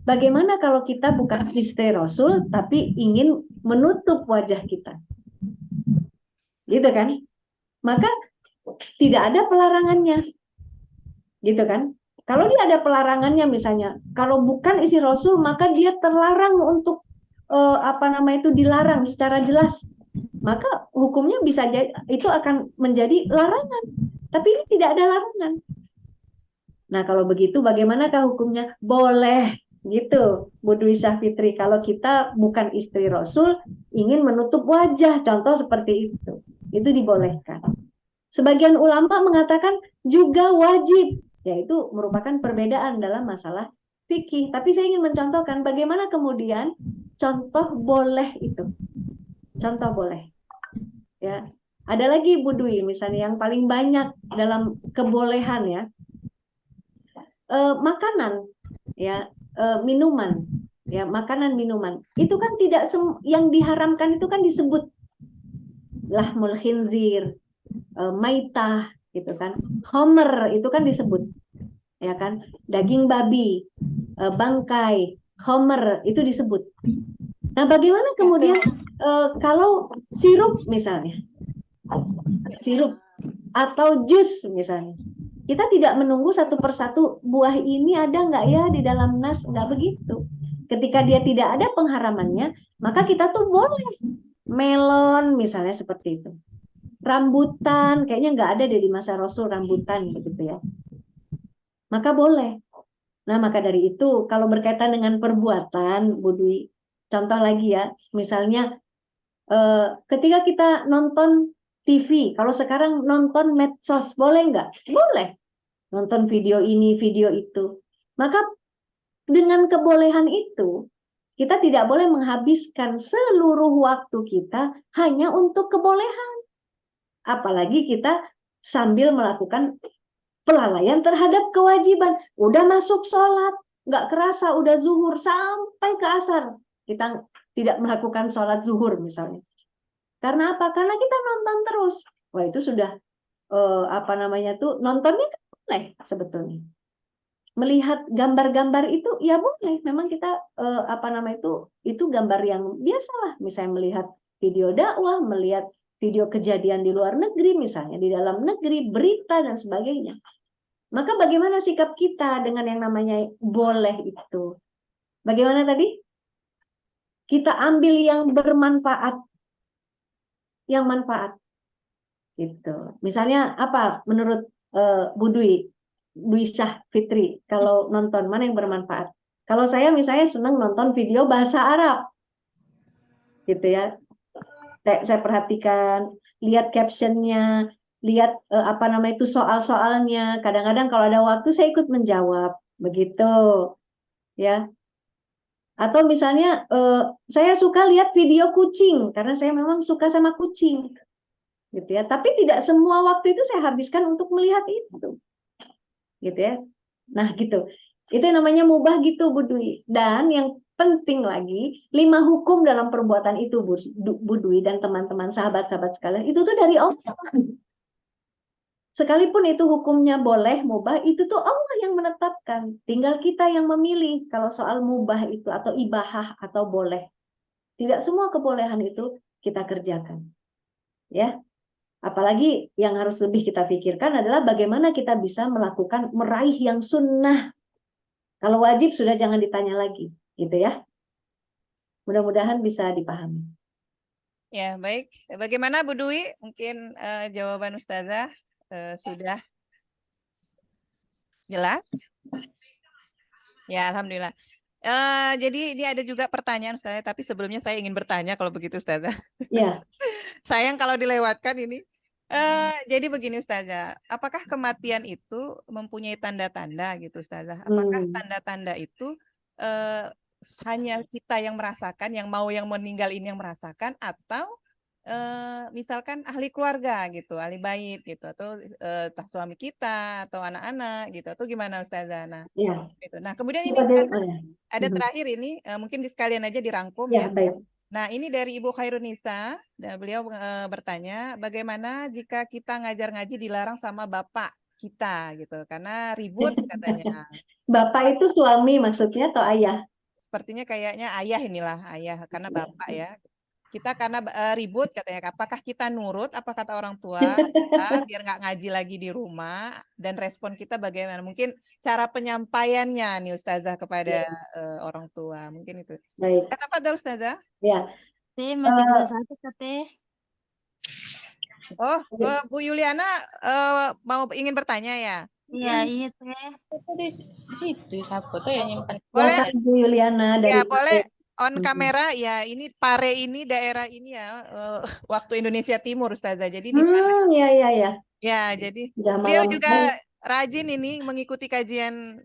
Bagaimana kalau kita bukan istri Rasul tapi ingin menutup wajah kita? Gitu kan? Maka tidak ada pelarangannya. Gitu kan? Kalau dia ada pelarangannya misalnya, kalau bukan istri Rasul maka dia terlarang untuk dilarang secara jelas, maka hukumnya bisa jadi itu akan menjadi larangan, tapi ini tidak ada larangan. Nah kalau begitu bagaimanakah hukumnya? Boleh gitu Bu Dwi Syafitri, kalau kita bukan istri Rasul ingin menutup wajah, contoh seperti itu dibolehkan. Sebagian ulama mengatakan juga wajib, yaitu merupakan perbedaan dalam masalah fikih. Tapi saya ingin mencontohkan bagaimana kemudian contoh boleh itu. Contoh boleh. Ya. Ada lagi Bu Dwi misalnya yang paling banyak dalam kebolehan ya. Makanan ya, minuman ya, makanan minuman. Itu kan tidak yang diharamkan itu kan disebut lahmul khinzir, maitah gitu kan. Homer itu kan disebut. Ya kan? Daging babi, bangkai, homer itu disebut. Nah, bagaimana kemudian kalau sirup misalnya, sirup atau jus misalnya, kita tidak menunggu satu persatu buah ini ada nggak ya di dalam nas, nggak begitu. Ketika dia tidak ada pengharamannya, maka kita tuh boleh melon misalnya seperti itu. rambutan, kayaknya nggak ada deh di masa Rasul rambutan begitu ya. Maka boleh. Nah, maka dari itu kalau berkaitan dengan perbuatan, Bu Dwi, contoh lagi ya, misalnya ketika kita nonton TV, kalau sekarang nonton medsos, boleh nggak? Boleh. Nonton video ini, video itu. Maka dengan kebolehan itu, kita tidak boleh menghabiskan seluruh waktu kita hanya untuk kebolehan. Apalagi kita sambil melakukan pelalaian terhadap kewajiban. Udah masuk sholat, nggak kerasa udah zuhur sampai ke asar. Kita tidak melakukan sholat zuhur misalnya. Karena apa? Karena kita nonton terus. Wah, itu sudah nontonnya kan boleh sebetulnya. Melihat gambar-gambar itu ya boleh. Memang kita itu gambar yang biasalah. Misalnya melihat video dakwah, melihat video kejadian di luar negeri misalnya, di dalam negeri, berita dan sebagainya. Maka bagaimana sikap kita dengan yang namanya boleh itu? Bagaimana tadi? Kita ambil yang bermanfaat. Yang manfaat. Gitu. Misalnya apa menurut Bu Dwi Syah Fitri, kalau nonton mana yang bermanfaat? Kalau saya misalnya senang nonton video bahasa Arab. Gitu ya. Saya perhatikan, lihat captionnya, lihat soal-soalnya. Kadang-kadang kalau ada waktu saya ikut menjawab, begitu, ya. Atau misalnya saya suka lihat video kucing karena saya memang suka sama kucing, gitu ya. Tapi tidak semua waktu itu saya habiskan untuk melihat itu, gitu ya. Nah, gitu. Itu yang namanya mubah gitu, Bu Dwi. Dan yang penting lagi, 5 hukum dalam perbuatan itu, Bu Dwi dan teman-teman sahabat-sahabat sekalian, itu tuh dari Allah. Sekalipun itu hukumnya boleh, mubah, itu tuh Allah yang menetapkan. Tinggal kita yang memilih kalau soal mubah itu atau ibahah atau boleh. Tidak semua kebolehan itu kita kerjakan. Ya. Apalagi yang harus lebih kita pikirkan adalah bagaimana kita bisa meraih yang sunnah. Kalau wajib sudah jangan ditanya lagi, gitu ya. Mudah-mudahan bisa dipahami. Ya, baik. Bagaimana Bu Dwi? Mungkin jawaban Ustazah sudah jelas? Ya, alhamdulillah. Jadi ini ada juga pertanyaan Ustazah, tapi sebelumnya saya ingin bertanya kalau begitu Ustazah. Ya. Sayang kalau dilewatkan ini. Jadi begini Ustazah, apakah kematian itu mempunyai tanda-tanda gitu Ustazah? Apakah tanda-tanda itu hanya kita yang merasakan, yang meninggal ini yang merasakan, atau misalkan ahli keluarga gitu, ahli bait gitu, atau entah suami kita atau anak-anak gitu, atau gimana Ustazah? Nah, ya. gitu. Nah, kemudian ini Ustazah, ada terakhir ini, mungkin sekalian aja dirangkum ya. Baik. Nah, ini dari Ibu Khairunisa, dan beliau bertanya, bagaimana jika kita ngajar ngaji dilarang sama bapak kita gitu, karena ribut katanya. Bapak itu suami maksudnya atau ayah? Sepertinya kayaknya ayah inilah, ayah, karena bapak ya. Kita karena ribut katanya, apakah kita nurut apa kata orang tua kita, biar nggak ngaji lagi di rumah, dan respon kita bagaimana? Mungkin cara penyampaiannya nih Ustazah kepada orang tua, mungkin itu. Baik. Kata Fadal Ustazah? Ya. Teh masih bisa satu Teh. Oh, Bu Yuliana ingin bertanya ya? Iya Teh. Di situ siapa tuh yang nyimpan? Boleh Bu Yuliana dari ya, boleh on kamera ya. Ini Pare ini daerah ini ya, waktu Indonesia Timur Ustazah. Jadi di sana. Ya. Ya, jadi Udah beliau malam. juga rajin ini mengikuti kajian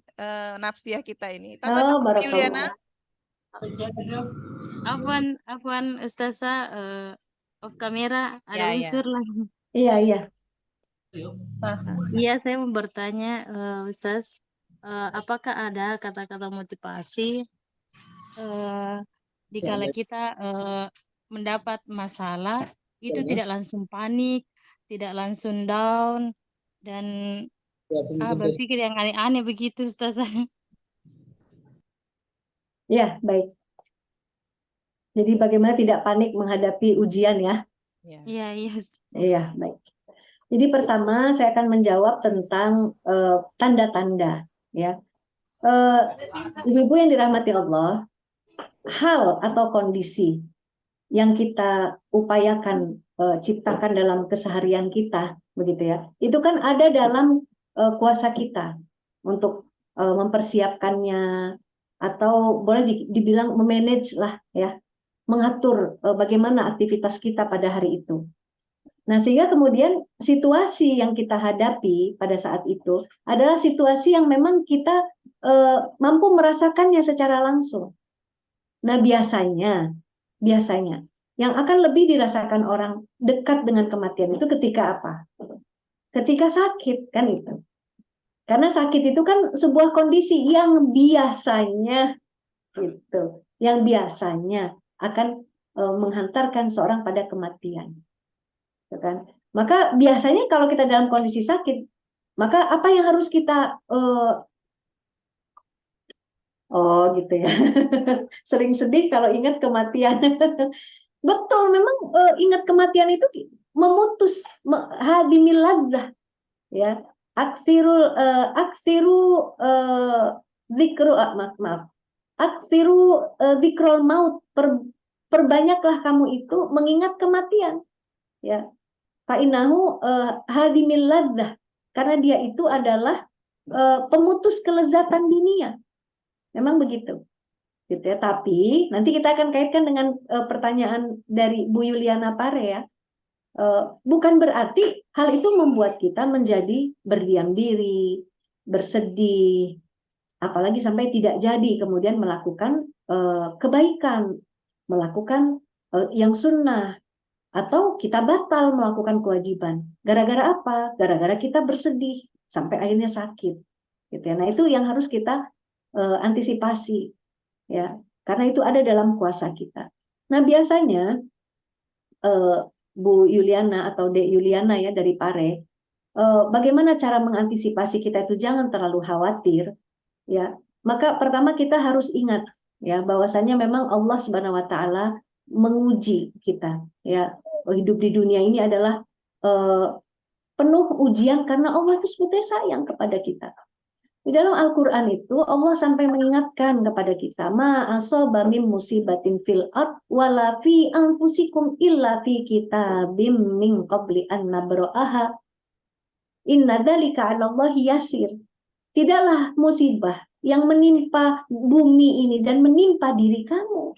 nafsiyah kita ini. Oh, Bu Yuliana. Afwan Ustazah, off kamera ada unsur lagi. Iya. Iya, saya mau bertanya, Ustaz, apakah ada kata-kata motivasi dikala kita mendapat masalah itu tidak langsung panik, tidak langsung down, dan berpikir yang aneh-aneh begitu, Ustaz. Ya, baik. Jadi bagaimana tidak panik menghadapi ujian ya? Iya. Iya, baik. Jadi pertama saya akan menjawab tentang tanda-tanda ya. Ibu-ibu yang dirahmati Allah, hal atau kondisi yang kita upayakan ciptakan dalam keseharian kita, begitu ya. Itu kan ada dalam kuasa kita untuk mempersiapkannya, atau boleh dibilang memanage lah ya, mengatur bagaimana aktivitas kita pada hari itu. Nah, sehingga kemudian situasi yang kita hadapi pada saat itu adalah situasi yang memang kita mampu merasakannya secara langsung. Nah, biasanya yang akan lebih dirasakan orang dekat dengan kematian itu ketika apa? Ketika sakit, kan itu. Karena sakit itu kan sebuah kondisi yang biasanya gitu, yang biasanya akan menghantarkan seorang pada kematian. Kan? Maka biasanya kalau kita dalam kondisi sakit, maka apa yang harus kita gitu ya. Sering sedih kalau ingat kematian. Betul, memang ingat kematian itu memutus hadimil lazzah ya. Aksiru zikru maaf. Aksiru zikrul maut, perbanyaklah kamu itu mengingat kematian. Ya. Fa'inahu hadimil ladzah, karena dia itu adalah pemutus kelezatan dunia. Memang begitu. Gitu ya. Tapi nanti kita akan kaitkan dengan pertanyaan dari Bu Yuliana Pare ya. Bukan berarti hal itu membuat kita menjadi berdiam diri, bersedih, apalagi sampai tidak jadi kemudian melakukan kebaikan, melakukan yang sunnah, atau kita batal melakukan kewajiban. Gara-gara apa? Gara-gara kita bersedih sampai akhirnya sakit. Gitu ya. Nah, itu yang harus kita antisipasi ya, karena itu ada dalam kuasa kita. Nah, biasanya Bu Yuliana atau Dek Yuliana ya dari Pare, bagaimana cara mengantisipasi kita itu jangan terlalu khawatir ya. Maka pertama kita harus ingat ya bahwasanya memang Allah Subhanahu wa taala menguji kita ya. Hidup di dunia ini adalah penuh ujian karena Allah itu sebetulnya sayang kepada kita. Di dalam Al-Quran itu Allah sampai mengingatkan kepada kita, ma asaba min musibatin fil ard wala fi anfusikum illa fi kitabim min qabli an nabra'aha inna dzalika 'alallahi yasir. Tidaklah musibah yang menimpa bumi ini dan menimpa diri kamu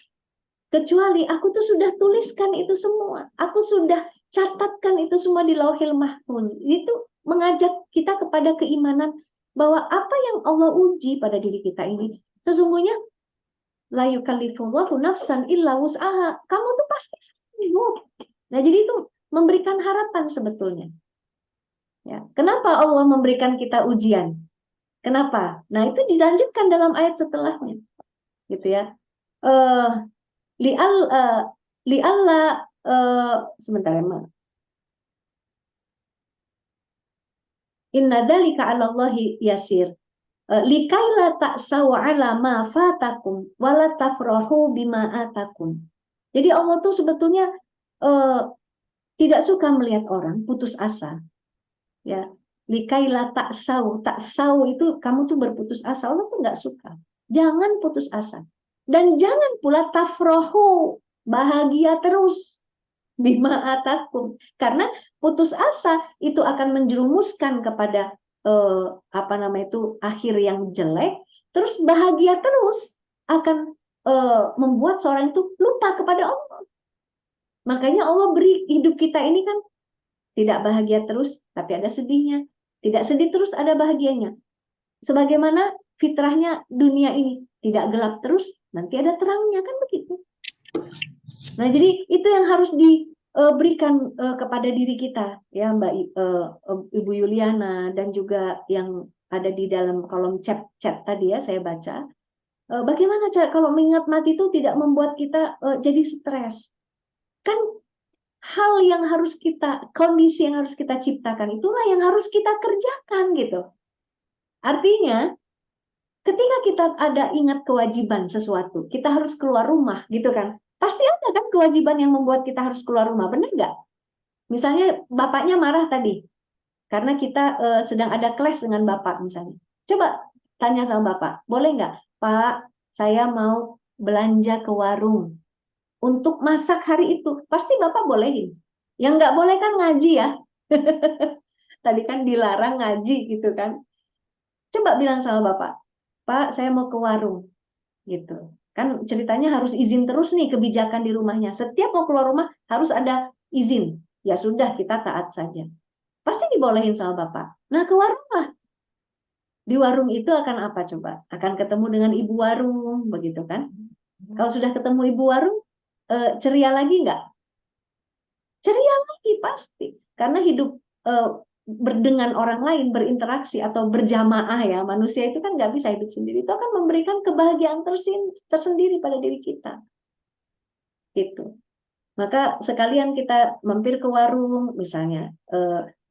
kecuali aku tuh sudah tuliskan itu semua. Aku sudah catatkan itu semua di Lauhil Mahfuz. Itu mengajak kita kepada keimanan bahwa apa yang Allah uji pada diri kita ini sesungguhnya la yukallifullahu nafsan illa wus'aha. Kamu tuh pasti sanggup. Nah, jadi itu memberikan harapan sebetulnya. Ya, kenapa Allah memberikan kita ujian? Kenapa? Nah, itu dilanjutkan dalam ayat setelahnya. Gitu ya. Sebentar ya, inna dzalika 'alallahi yasir. Likaila ta'saw 'ala ma fatakum wa la tafrahu bima atakum. Jadi Allah tuh sebetulnya tidak suka melihat orang putus asa. Ya, likaila ta'saw itu kamu tuh berputus asa. Allah tuh nggak suka. Jangan putus asa. Dan jangan pula tafrahu, bahagia terus bima atakum, karena putus asa itu akan menjerumuskan kepada akhir yang jelek. Terus bahagia terus akan membuat seorang itu lupa kepada Allah. Makanya Allah beri hidup kita ini kan tidak bahagia terus, tapi ada sedihnya. Tidak sedih terus, ada bahagianya. Sebagaimana fitrahnya dunia ini, tidak gelap terus, nanti ada terangnya, kan begitu. Nah, jadi itu yang harus diberikan kepada diri kita, ya Mbak Ibu Yuliana, dan juga yang ada di dalam kolom chat tadi ya saya baca. Bagaimana cara kalau mengingat mati itu tidak membuat kita jadi stres? Kan hal yang harus kita, kondisi yang harus kita ciptakan itulah yang harus kita kerjakan gitu. Artinya, ketika kita ada ingat kewajiban sesuatu, kita harus keluar rumah gitu kan. Pasti ada kan kewajiban yang membuat kita harus keluar rumah, benar nggak? Misalnya bapaknya marah tadi, karena kita sedang ada clash dengan bapak misalnya. Coba tanya sama bapak, boleh nggak? Pak, saya mau belanja ke warung untuk masak hari itu. Pasti bapak bolehin. Yang nggak boleh kan ngaji ya. Tadi kan dilarang ngaji gitu kan. Coba bilang sama Bapak, Pak, saya mau ke warung. Gitu. Kan ceritanya harus izin terus nih kebijakan di rumahnya. Setiap mau keluar rumah harus ada izin. Ya sudah, kita taat saja. Pasti dibolehin sama Bapak. Nah, ke warung lah. Di warung itu akan apa coba? Akan ketemu dengan ibu warung, begitu kan? Kalau sudah ketemu ibu warung, ceria lagi nggak? Ceria lagi pasti. Karena hidup dengan orang lain, berinteraksi atau berjamaah ya, manusia itu kan nggak bisa hidup sendiri. Itu akan memberikan kebahagiaan tersendiri pada diri kita. Gitu. Maka sekalian kita mampir ke warung, misalnya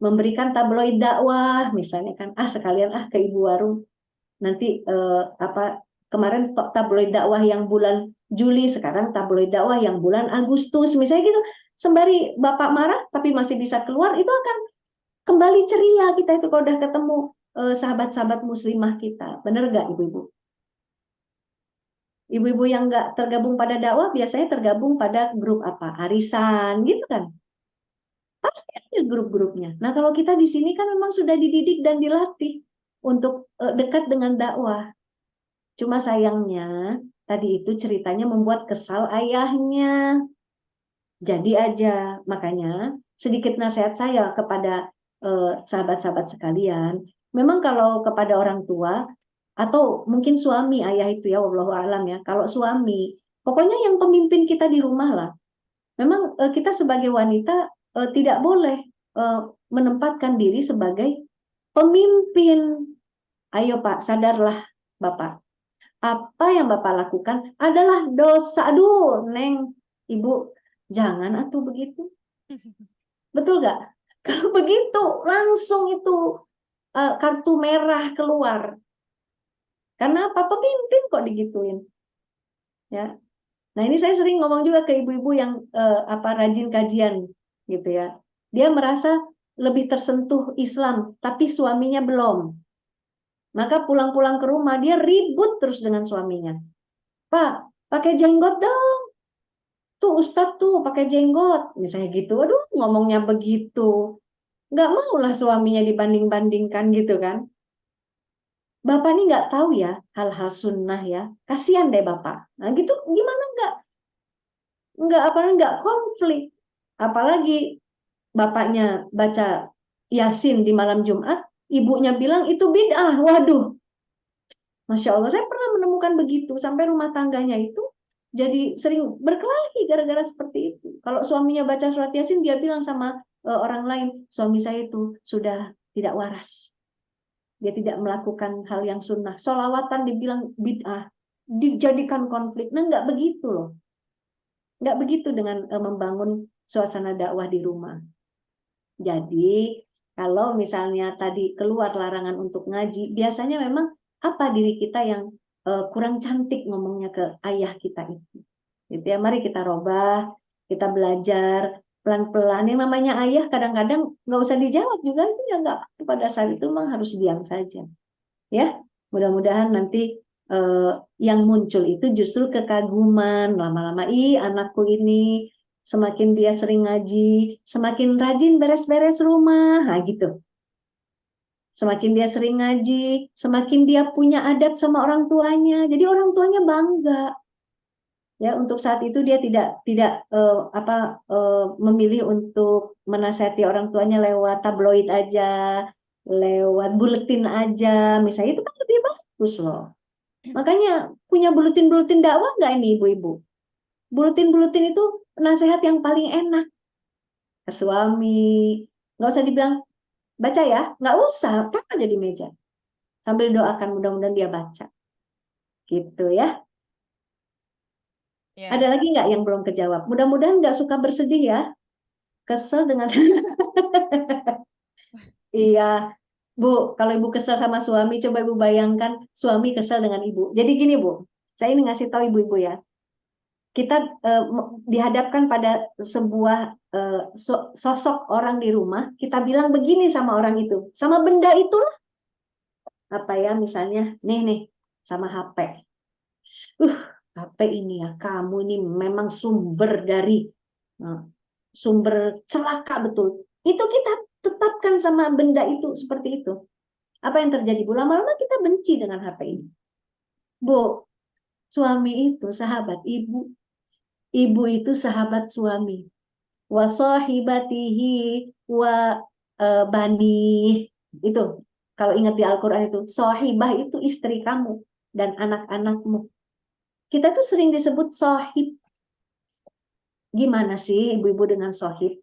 memberikan tabloid dakwah, misalnya kan, sekalian ke ibu warung. Nanti kemarin tabloid dakwah yang bulan Juli, sekarang tabloid dakwah yang bulan Agustus, misalnya gitu. Sembari Bapak marah tapi masih bisa keluar, itu akan kembali ceria kita itu kalau udah ketemu sahabat-sahabat muslimah kita. Bener nggak ibu-ibu? Ibu-ibu yang nggak tergabung pada dakwah biasanya tergabung pada grup apa? Arisan gitu kan? Pasti ada grup-grupnya. Nah kalau kita di sini kan memang sudah dididik dan dilatih untuk dekat dengan dakwah. Cuma sayangnya tadi itu ceritanya membuat kesal ayahnya. Jadi aja, makanya sedikit nasihat saya kepada sahabat-sahabat sekalian. Memang kalau kepada orang tua atau mungkin suami ayah itu ya, wallahu alam ya. Kalau suami, pokoknya yang pemimpin kita di rumah lah. Memang kita sebagai wanita tidak boleh menempatkan diri sebagai pemimpin. Ayo Pak, sadarlah Bapak. Apa yang Bapak lakukan adalah dosa. Aduh, Neng, Ibu, jangan atuh begitu. Betul nggak? Kalau begitu, langsung itu kartu merah keluar. Karena apa? Pemimpin kok digituin. Ya. Nah ini saya sering ngomong juga ke ibu-ibu yang rajin kajian gitu ya. Dia merasa lebih tersentuh Islam, tapi suaminya belum. Maka pulang-pulang ke rumah dia ribut terus dengan suaminya. Pak, pakai jenggot dong. Tuh Ustadz tuh pakai jenggot, misalnya gitu. Aduh, ngomongnya begitu. Nggak maulah suaminya dibanding-bandingkan gitu kan. Bapak ini nggak tahu ya hal-hal sunnah ya. Kasihan deh Bapak. Nah gitu gimana nggak konflik. Apalagi bapaknya baca Yasin di malam Jumat, ibunya bilang itu bid'ah. Waduh, Masya Allah, saya pernah menemukan begitu. Sampai rumah tangganya itu jadi sering berkelahi gara-gara seperti itu. Kalau suaminya baca surat Yasin, dia bilang sama orang lain, suami saya itu sudah tidak waras. Dia tidak melakukan hal yang sunnah. Sholawatan dibilang bid'ah, dijadikan konflik. Nah, nggak begitu loh. Nggak begitu dengan membangun suasana dakwah di rumah. Jadi, kalau misalnya tadi keluar larangan untuk ngaji, biasanya memang apa diri kita yang kurang cantik ngomongnya ke ayah kita itu. Gitu ya, mari kita robah, kita belajar pelan-pelan. Yang namanya ayah kadang-kadang nggak usah dijawab juga, itu ya nggak, pada saat itu memang harus diam saja. Ya, mudah-mudahan nanti yang muncul itu justru kekaguman. Lama-lama, anakku ini semakin dia sering ngaji, semakin rajin beres-beres rumah, nah gitu. Semakin dia sering ngaji, semakin dia punya adab sama orang tuanya. Jadi orang tuanya bangga. Ya, untuk saat itu dia tidak memilih untuk menasihati orang tuanya lewat tabloid aja, lewat buletin aja, misalnya itu kan lebih bagus loh. Makanya punya buletin-buletin dakwah nggak ini ibu-ibu? Buletin-buletin itu nasihat yang paling enak ke suami. Nggak usah dibilang baca ya, nggak usah, taruh aja di meja. Sambil doakan mudah-mudahan dia baca. Gitu ya. Ya. Ada lagi nggak yang belum kejawab? Mudah-mudahan nggak suka bersedih ya. Kesel dengan iya, Bu, kalau ibu kesel sama suami, coba ibu bayangkan suami kesel dengan ibu. Jadi gini Bu, saya ini ngasih tahu ibu-ibu ya. Kita dihadapkan pada sebuah sosok orang di rumah, kita bilang begini sama orang itu, sama benda itulah. Apa ya, misalnya, nih, sama HP. HP ini ya, kamu ini memang sumber dari sumber celaka betul. Itu kita tetapkan sama benda itu seperti itu. Apa yang terjadi, Bu? Lama-lama kita benci dengan HP ini. Bu, suami itu sahabat ibu. Ibu itu sahabat suami. Wa sahibatihi wa bani. Itu kalau ingat di Al-Quran itu, sahibah itu istri kamu dan anak-anakmu. Kita tuh sering disebut sahib. Gimana sih ibu-ibu dengan sahib?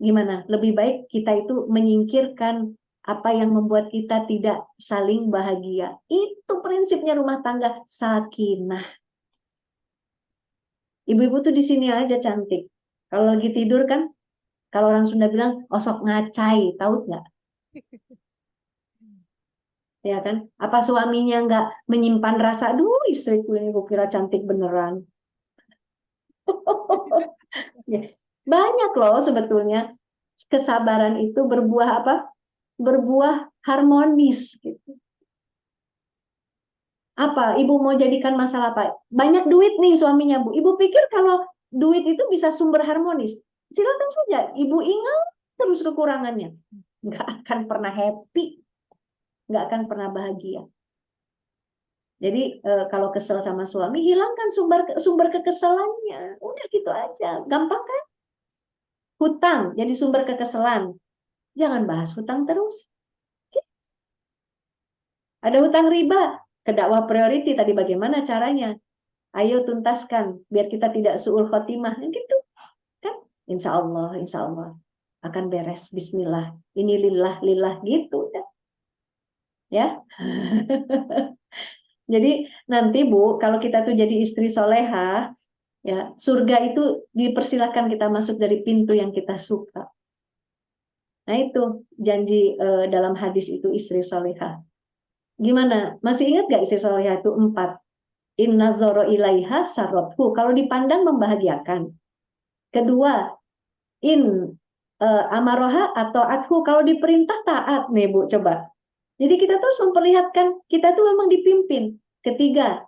Gimana? Lebih baik kita itu menyingkirkan apa yang membuat kita tidak saling bahagia. Itu prinsipnya rumah tangga, sakinah. Ibu-ibu tuh di sini aja cantik. Kalau lagi tidur kan, kalau orang Sunda bilang, osok ngacai, tahu nggak? Ya kan? Apa suaminya nggak menyimpan rasa, aduh istriku ini gue kira cantik beneran. Ya, banyak loh sebetulnya kesabaran itu berbuah apa? Berbuah harmonis gitu. Apa? Ibu mau jadikan masalah apa? Banyak duit nih suaminya, Bu. Ibu pikir kalau duit itu bisa sumber harmonis? Silakan saja. Ibu ingat terus kekurangannya. Nggak akan pernah happy. Nggak akan pernah bahagia. Jadi kalau kesel sama suami, hilangkan sumber kekesalannya. Udah gitu aja. Gampang kan? Hutang jadi sumber kekesalan. Jangan bahas hutang terus. Ada hutang riba. Ke dakwah priority tadi bagaimana caranya? Ayo tuntaskan biar kita tidak su'ul khotimah. Gitu kan? Insya Allah akan beres. Bismillah. Ini lillah gitu kan? Ya. Jadi nanti Bu, kalau kita tuh jadi istri soleha, ya surga itu dipersilakan kita masuk dari pintu yang kita suka. Nah itu janji dalam hadis itu istri soleha. Gimana? Masih ingat gak istri soleha itu 4? Inna zoro ilaiha sarothu. Kalau dipandang membahagiakan. Kedua, amaroha atau athu. Kalau diperintah taat. Nih Bu, coba. Jadi kita terus memperlihatkan kita tuh memang dipimpin. Ketiga,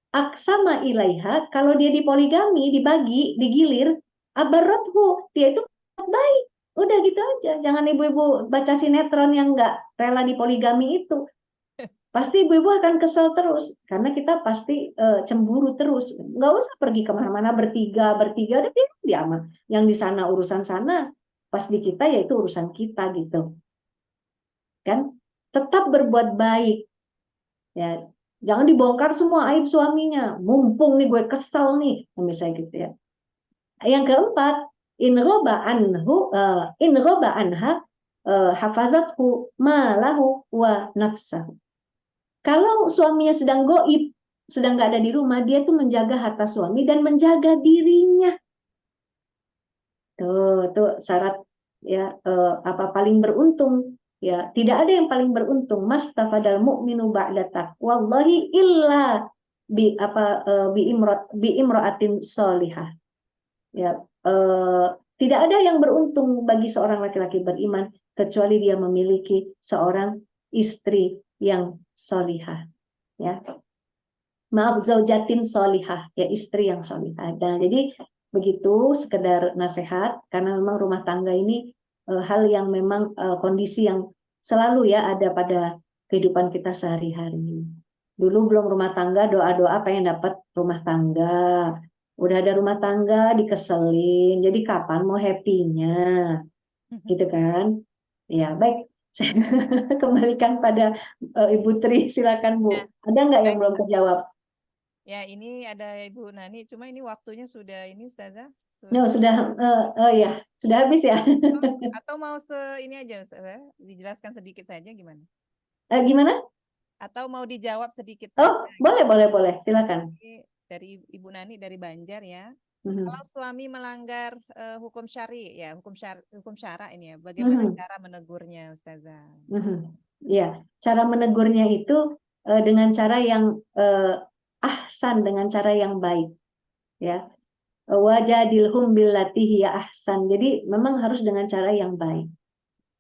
aksama ilaiha. Kalau dia dipoligami, dibagi, digilir, abarothu. Dia itu baik. Udah gitu aja. Jangan ibu-ibu baca sinetron yang nggak rela dipoligami itu. Pasti ibu-ibu akan kesel terus. Karena kita pasti cemburu terus. Nggak usah pergi kemana-mana bertiga, udah biar dia aman. Yang di sana urusan sana, pas di kita yaitu urusan kita gitu. Kan? Tetap berbuat baik. Ya, jangan dibongkar semua aib suaminya. Mumpung nih gue kesel nih, misalnya gitu ya. Yang keempat, in roba anha hafazathu malahu wa nafsahu. Kalau suaminya sedang goib, sedang nggak ada di rumah, dia tuh menjaga harta suami dan menjaga dirinya. Tuh syarat ya paling beruntung. Ya, tidak ada yang paling beruntung. Mastafadal mu'minu ba'da taqwallahi illa bi imra'atin sholihah. Ya, tidak ada yang beruntung bagi seorang laki-laki beriman kecuali dia memiliki seorang istri yang sholihah. Ya. Maaf, zaujatin sholihah, ya istri yang sholihah. Nah, jadi begitu sekedar nasihat karena memang rumah tangga ini hal yang memang kondisi yang selalu ya ada pada kehidupan kita sehari-hari. Dulu belum rumah tangga, doa-doa pengen dapat rumah tangga. Udah ada rumah tangga dikeselin. Jadi kapan mau happy-nya? Gitu kan? Ya, baik. Saya kembalikan pada Ibu Tri, silakan Bu. Ada nggak yang belum terjawab? Ya, ini ada Ibu Nani, cuma ini waktunya sudah ini Ustazah. No, sudah ya, sudah habis ya. Atau mau ini aja Ustazah, dijelaskan sedikit saja gimana? Gimana? Atau mau dijawab sedikit Oh, saja, boleh, silakan. Dari Ibu Nani dari Banjar ya. Kalau suami melanggar hukum syari ya, hukum syara ini ya, bagaimana cara menegurnya Ustazah? Ya, cara menegurnya itu dengan cara yang ahsan, dengan cara yang baik. Ya. Wajadilhum billati hiya ahsan. Jadi memang harus dengan cara yang baik.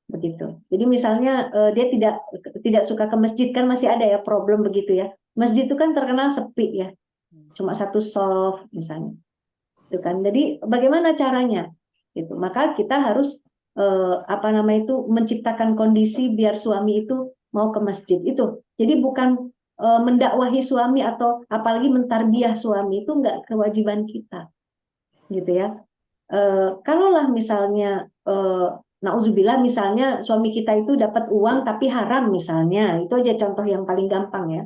Begitu. Jadi misalnya dia tidak suka ke masjid, kan masih ada ya problem begitu ya. Masjid itu kan terkenal sepi ya. Cuma satu soft misalnya. Itu kan. Jadi bagaimana caranya? Gitu. Maka kita harus menciptakan kondisi biar suami itu mau ke masjid itu. Jadi bukan mendakwahi suami atau apalagi mentarbiyah suami, itu enggak kewajiban kita, gitu ya. Kalaulah misalnya nauzubillah, misalnya suami kita itu dapat uang tapi haram misalnya, itu aja contoh yang paling gampang ya.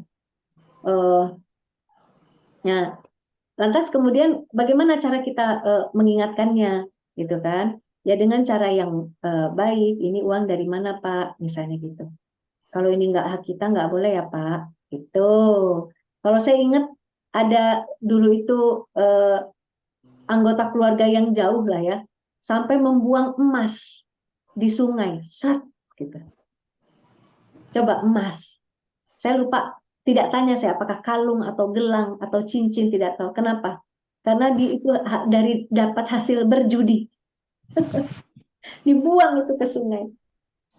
Nah, lantas kemudian bagaimana cara kita mengingatkannya, gitu kan? Ya dengan cara yang baik. Ini uang dari mana Pak, misalnya gitu. Kalau ini nggak hak kita nggak boleh ya Pak, gitu. Kalau saya ingat ada dulu itu anggota keluarga yang jauh lah ya, sampai membuang emas di sungai, gitu. Coba emas. Saya lupa, tidak tanya saya apakah kalung atau gelang atau cincin, tidak tahu. Kenapa? Karena itu dari dapat hasil berjudi. Dibuang itu ke sungai.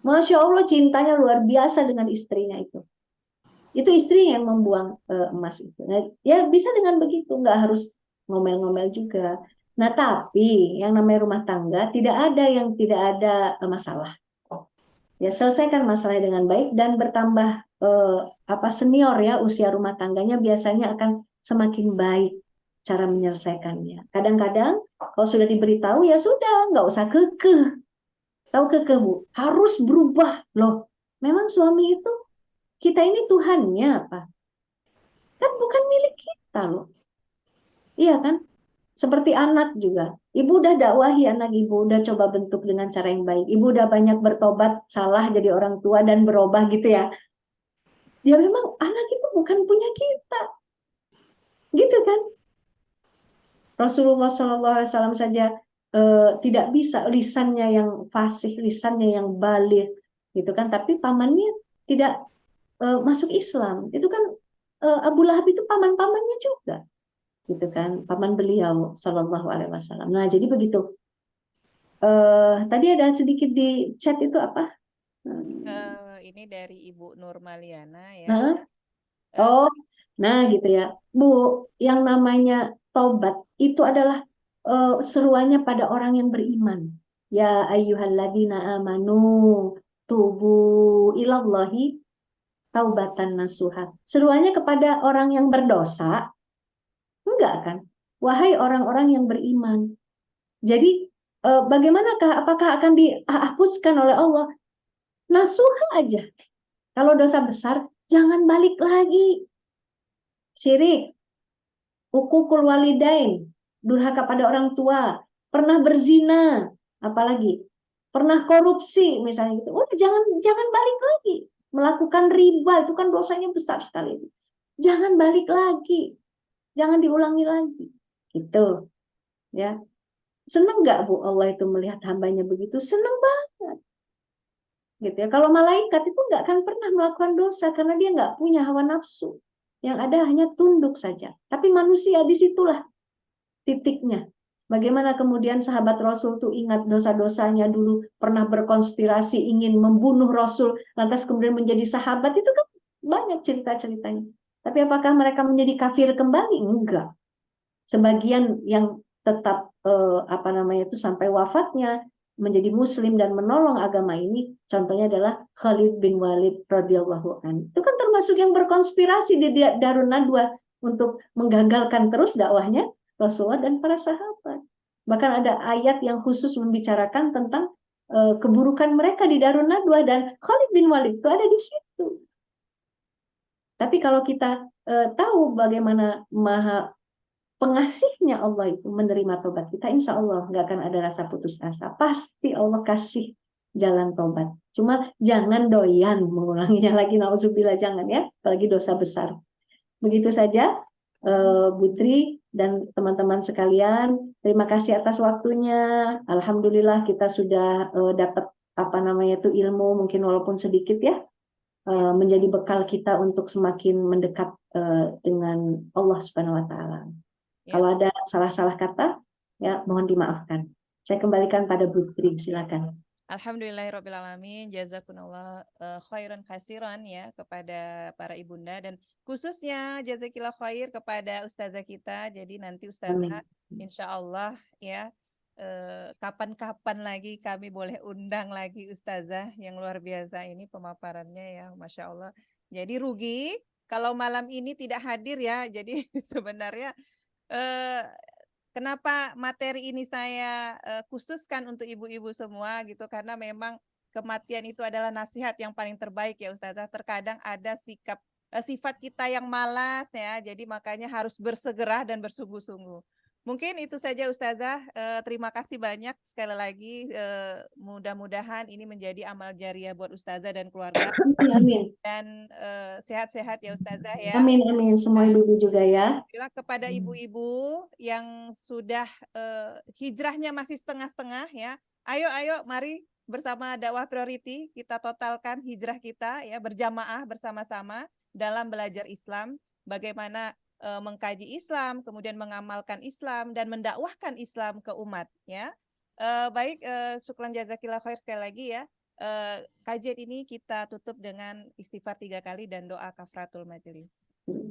Masya Allah, cintanya luar biasa dengan istrinya itu. Itu istri yang membuang emas itu. Nah, ya bisa dengan begitu, nggak harus ngomel-ngomel juga. Nah, tapi yang namanya rumah tangga tidak ada yang tidak ada masalah. Ya, selesaikan masalahnya dengan baik dan bertambah senior ya, usia rumah tangganya biasanya akan semakin baik cara menyelesaikannya. Kadang-kadang kalau sudah diberitahu ya sudah, nggak usah kekeh. Tahu kekeh Bu, harus berubah loh. Memang suami itu, kita ini Tuhannya apa? Kan bukan milik kita loh. Iya kan? Seperti anak juga. Ibu udah dakwahi anak ibu, udah coba bentuk dengan cara yang baik. Ibu udah banyak bertobat, salah jadi orang tua dan berubah gitu ya. Ya memang anak itu bukan punya kita. Gitu kan? Rasulullah SAW saja tidak bisa lisannya yang fasih, lisannya yang baligh, gitu kan? Tapi pamannya tidak masuk Islam. Itu kan Abu Lahab itu paman-pamannya juga, gitu kan? Paman beliau Sallallahu Alaihi Wasallam. Nah, jadi begitu. Tadi ada sedikit di chat itu apa? Ini dari Ibu Nurmaliana ya. Nah gitu ya, Bu. Yang namanya taubat itu adalah seruannya pada orang yang beriman. Ya ayyuhalladzina amanu tubu ilallahi taubatan nasuha. Seruannya kepada orang yang berdosa? Enggak kan? Wahai orang-orang yang beriman. Jadi bagaimanakah? Apakah akan dihapuskan oleh Allah? Nasuha aja. Kalau dosa besar, jangan balik lagi. Syirik, hukukul walidain, durhaka pada orang tua, pernah berzina, apalagi pernah korupsi misalnya gitu. Udah jangan balik lagi. Melakukan riba itu kan dosanya besar sekali. Jangan balik lagi. Jangan diulangi lagi. Gitu. Ya. Senang nggak Bu Allah itu melihat hambanya begitu? Senang banget. Gitu ya. Kalau malaikat itu nggak akan pernah melakukan dosa karena dia nggak punya hawa nafsu. Yang ada hanya tunduk saja. Tapi manusia disitulah titiknya. Bagaimana kemudian sahabat Rasul tuh ingat dosa-dosanya dulu, pernah berkonspirasi ingin membunuh Rasul, lantas kemudian menjadi sahabat, itu kan banyak cerita-ceritanya. Tapi apakah mereka menjadi kafir kembali? Enggak. Sebagian yang tetap sampai wafatnya menjadi muslim dan menolong agama ini, contohnya adalah Khalid bin Walid radhiyallahu anhu. Itu kan termasuk yang berkonspirasi di Darun Nadwa untuk menggagalkan terus dakwahnya Rasulullah dan para sahabat. Bahkan ada ayat yang khusus membicarakan tentang keburukan mereka di Darun Nadwa, dan Khalid bin Walid itu ada di situ. Tapi kalau kita tahu bagaimana maha pengasihnya Allah itu menerima tobat kita, insya Allah nggak akan ada rasa putus asa. Pasti Allah kasih jalan tobat. Cuma jangan doyan mengulanginya lagi, nauzubillah, jangan ya, apalagi dosa besar. Begitu saja, Putri dan teman-teman sekalian, terima kasih atas waktunya. Alhamdulillah kita sudah dapat ilmu, mungkin walaupun sedikit ya, menjadi bekal kita untuk semakin mendekat dengan Allah Subhanahu Wa Taala. Ya. Kalau ada salah-salah kata, ya mohon dimaafkan. Saya kembalikan pada Putri, silakan. Alhamdulillahirrabbilalamin, jazakumullah khairan kasiran ya kepada para ibunda dan khususnya jazakillah khair kepada ustazah kita. Jadi nanti ustazah insya Allah ya kapan-kapan lagi kami boleh undang lagi ustazah yang luar biasa ini pemaparannya ya, Masya Allah. Jadi rugi kalau malam ini tidak hadir ya. Jadi sebenarnya kenapa materi ini saya khususkan untuk ibu-ibu semua gitu, karena memang kematian itu adalah nasihat yang paling terbaik ya Ustazah. Terkadang ada sifat kita yang malas ya, jadi makanya harus bersegera dan bersungguh-sungguh. Mungkin itu saja Ustazah. Terima kasih banyak sekali lagi. Mudah-mudahan ini menjadi amal jariah buat Ustazah dan keluarga. Amin. Dan sehat-sehat ya Ustazah ya. Amin, amin. Semua ibu-ibu juga ya. Bila kepada ibu-ibu yang sudah hijrahnya masih setengah-setengah ya, ayo mari bersama dakwah priority kita totalkan hijrah kita ya, berjamaah bersama-sama dalam belajar Islam, bagaimana mengkaji Islam, kemudian mengamalkan Islam dan mendakwahkan Islam ke umat ya. Baik, syukran jazakillah khair sekali lagi ya. Kajian ini kita tutup dengan istighfar 3 kali dan doa kafaratul majelis.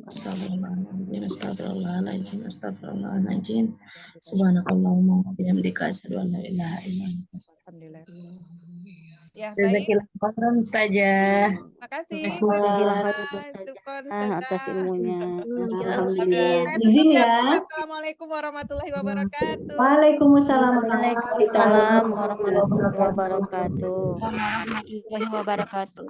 Astagfirullahaladzim, astagfirullahaladzim, astagfirullahaladzim. Subhanakallahumma wa bihamdika asyhadu an la ilaha illa anta. Alhamdulillah. Ya, baik. Jazakillah khairan Ustazah. Terima kasih. Jazakillah khairan Ustazah atas ilmunya. Alhamdulillah. Tutup Izin ya. ya. Assalamualaikum warahmatullahi wabarakatuh. Waalaikumsalam Waalaikumsalam warahmatullahi wabarakatuh. Warahmatullahi wabarakatuh.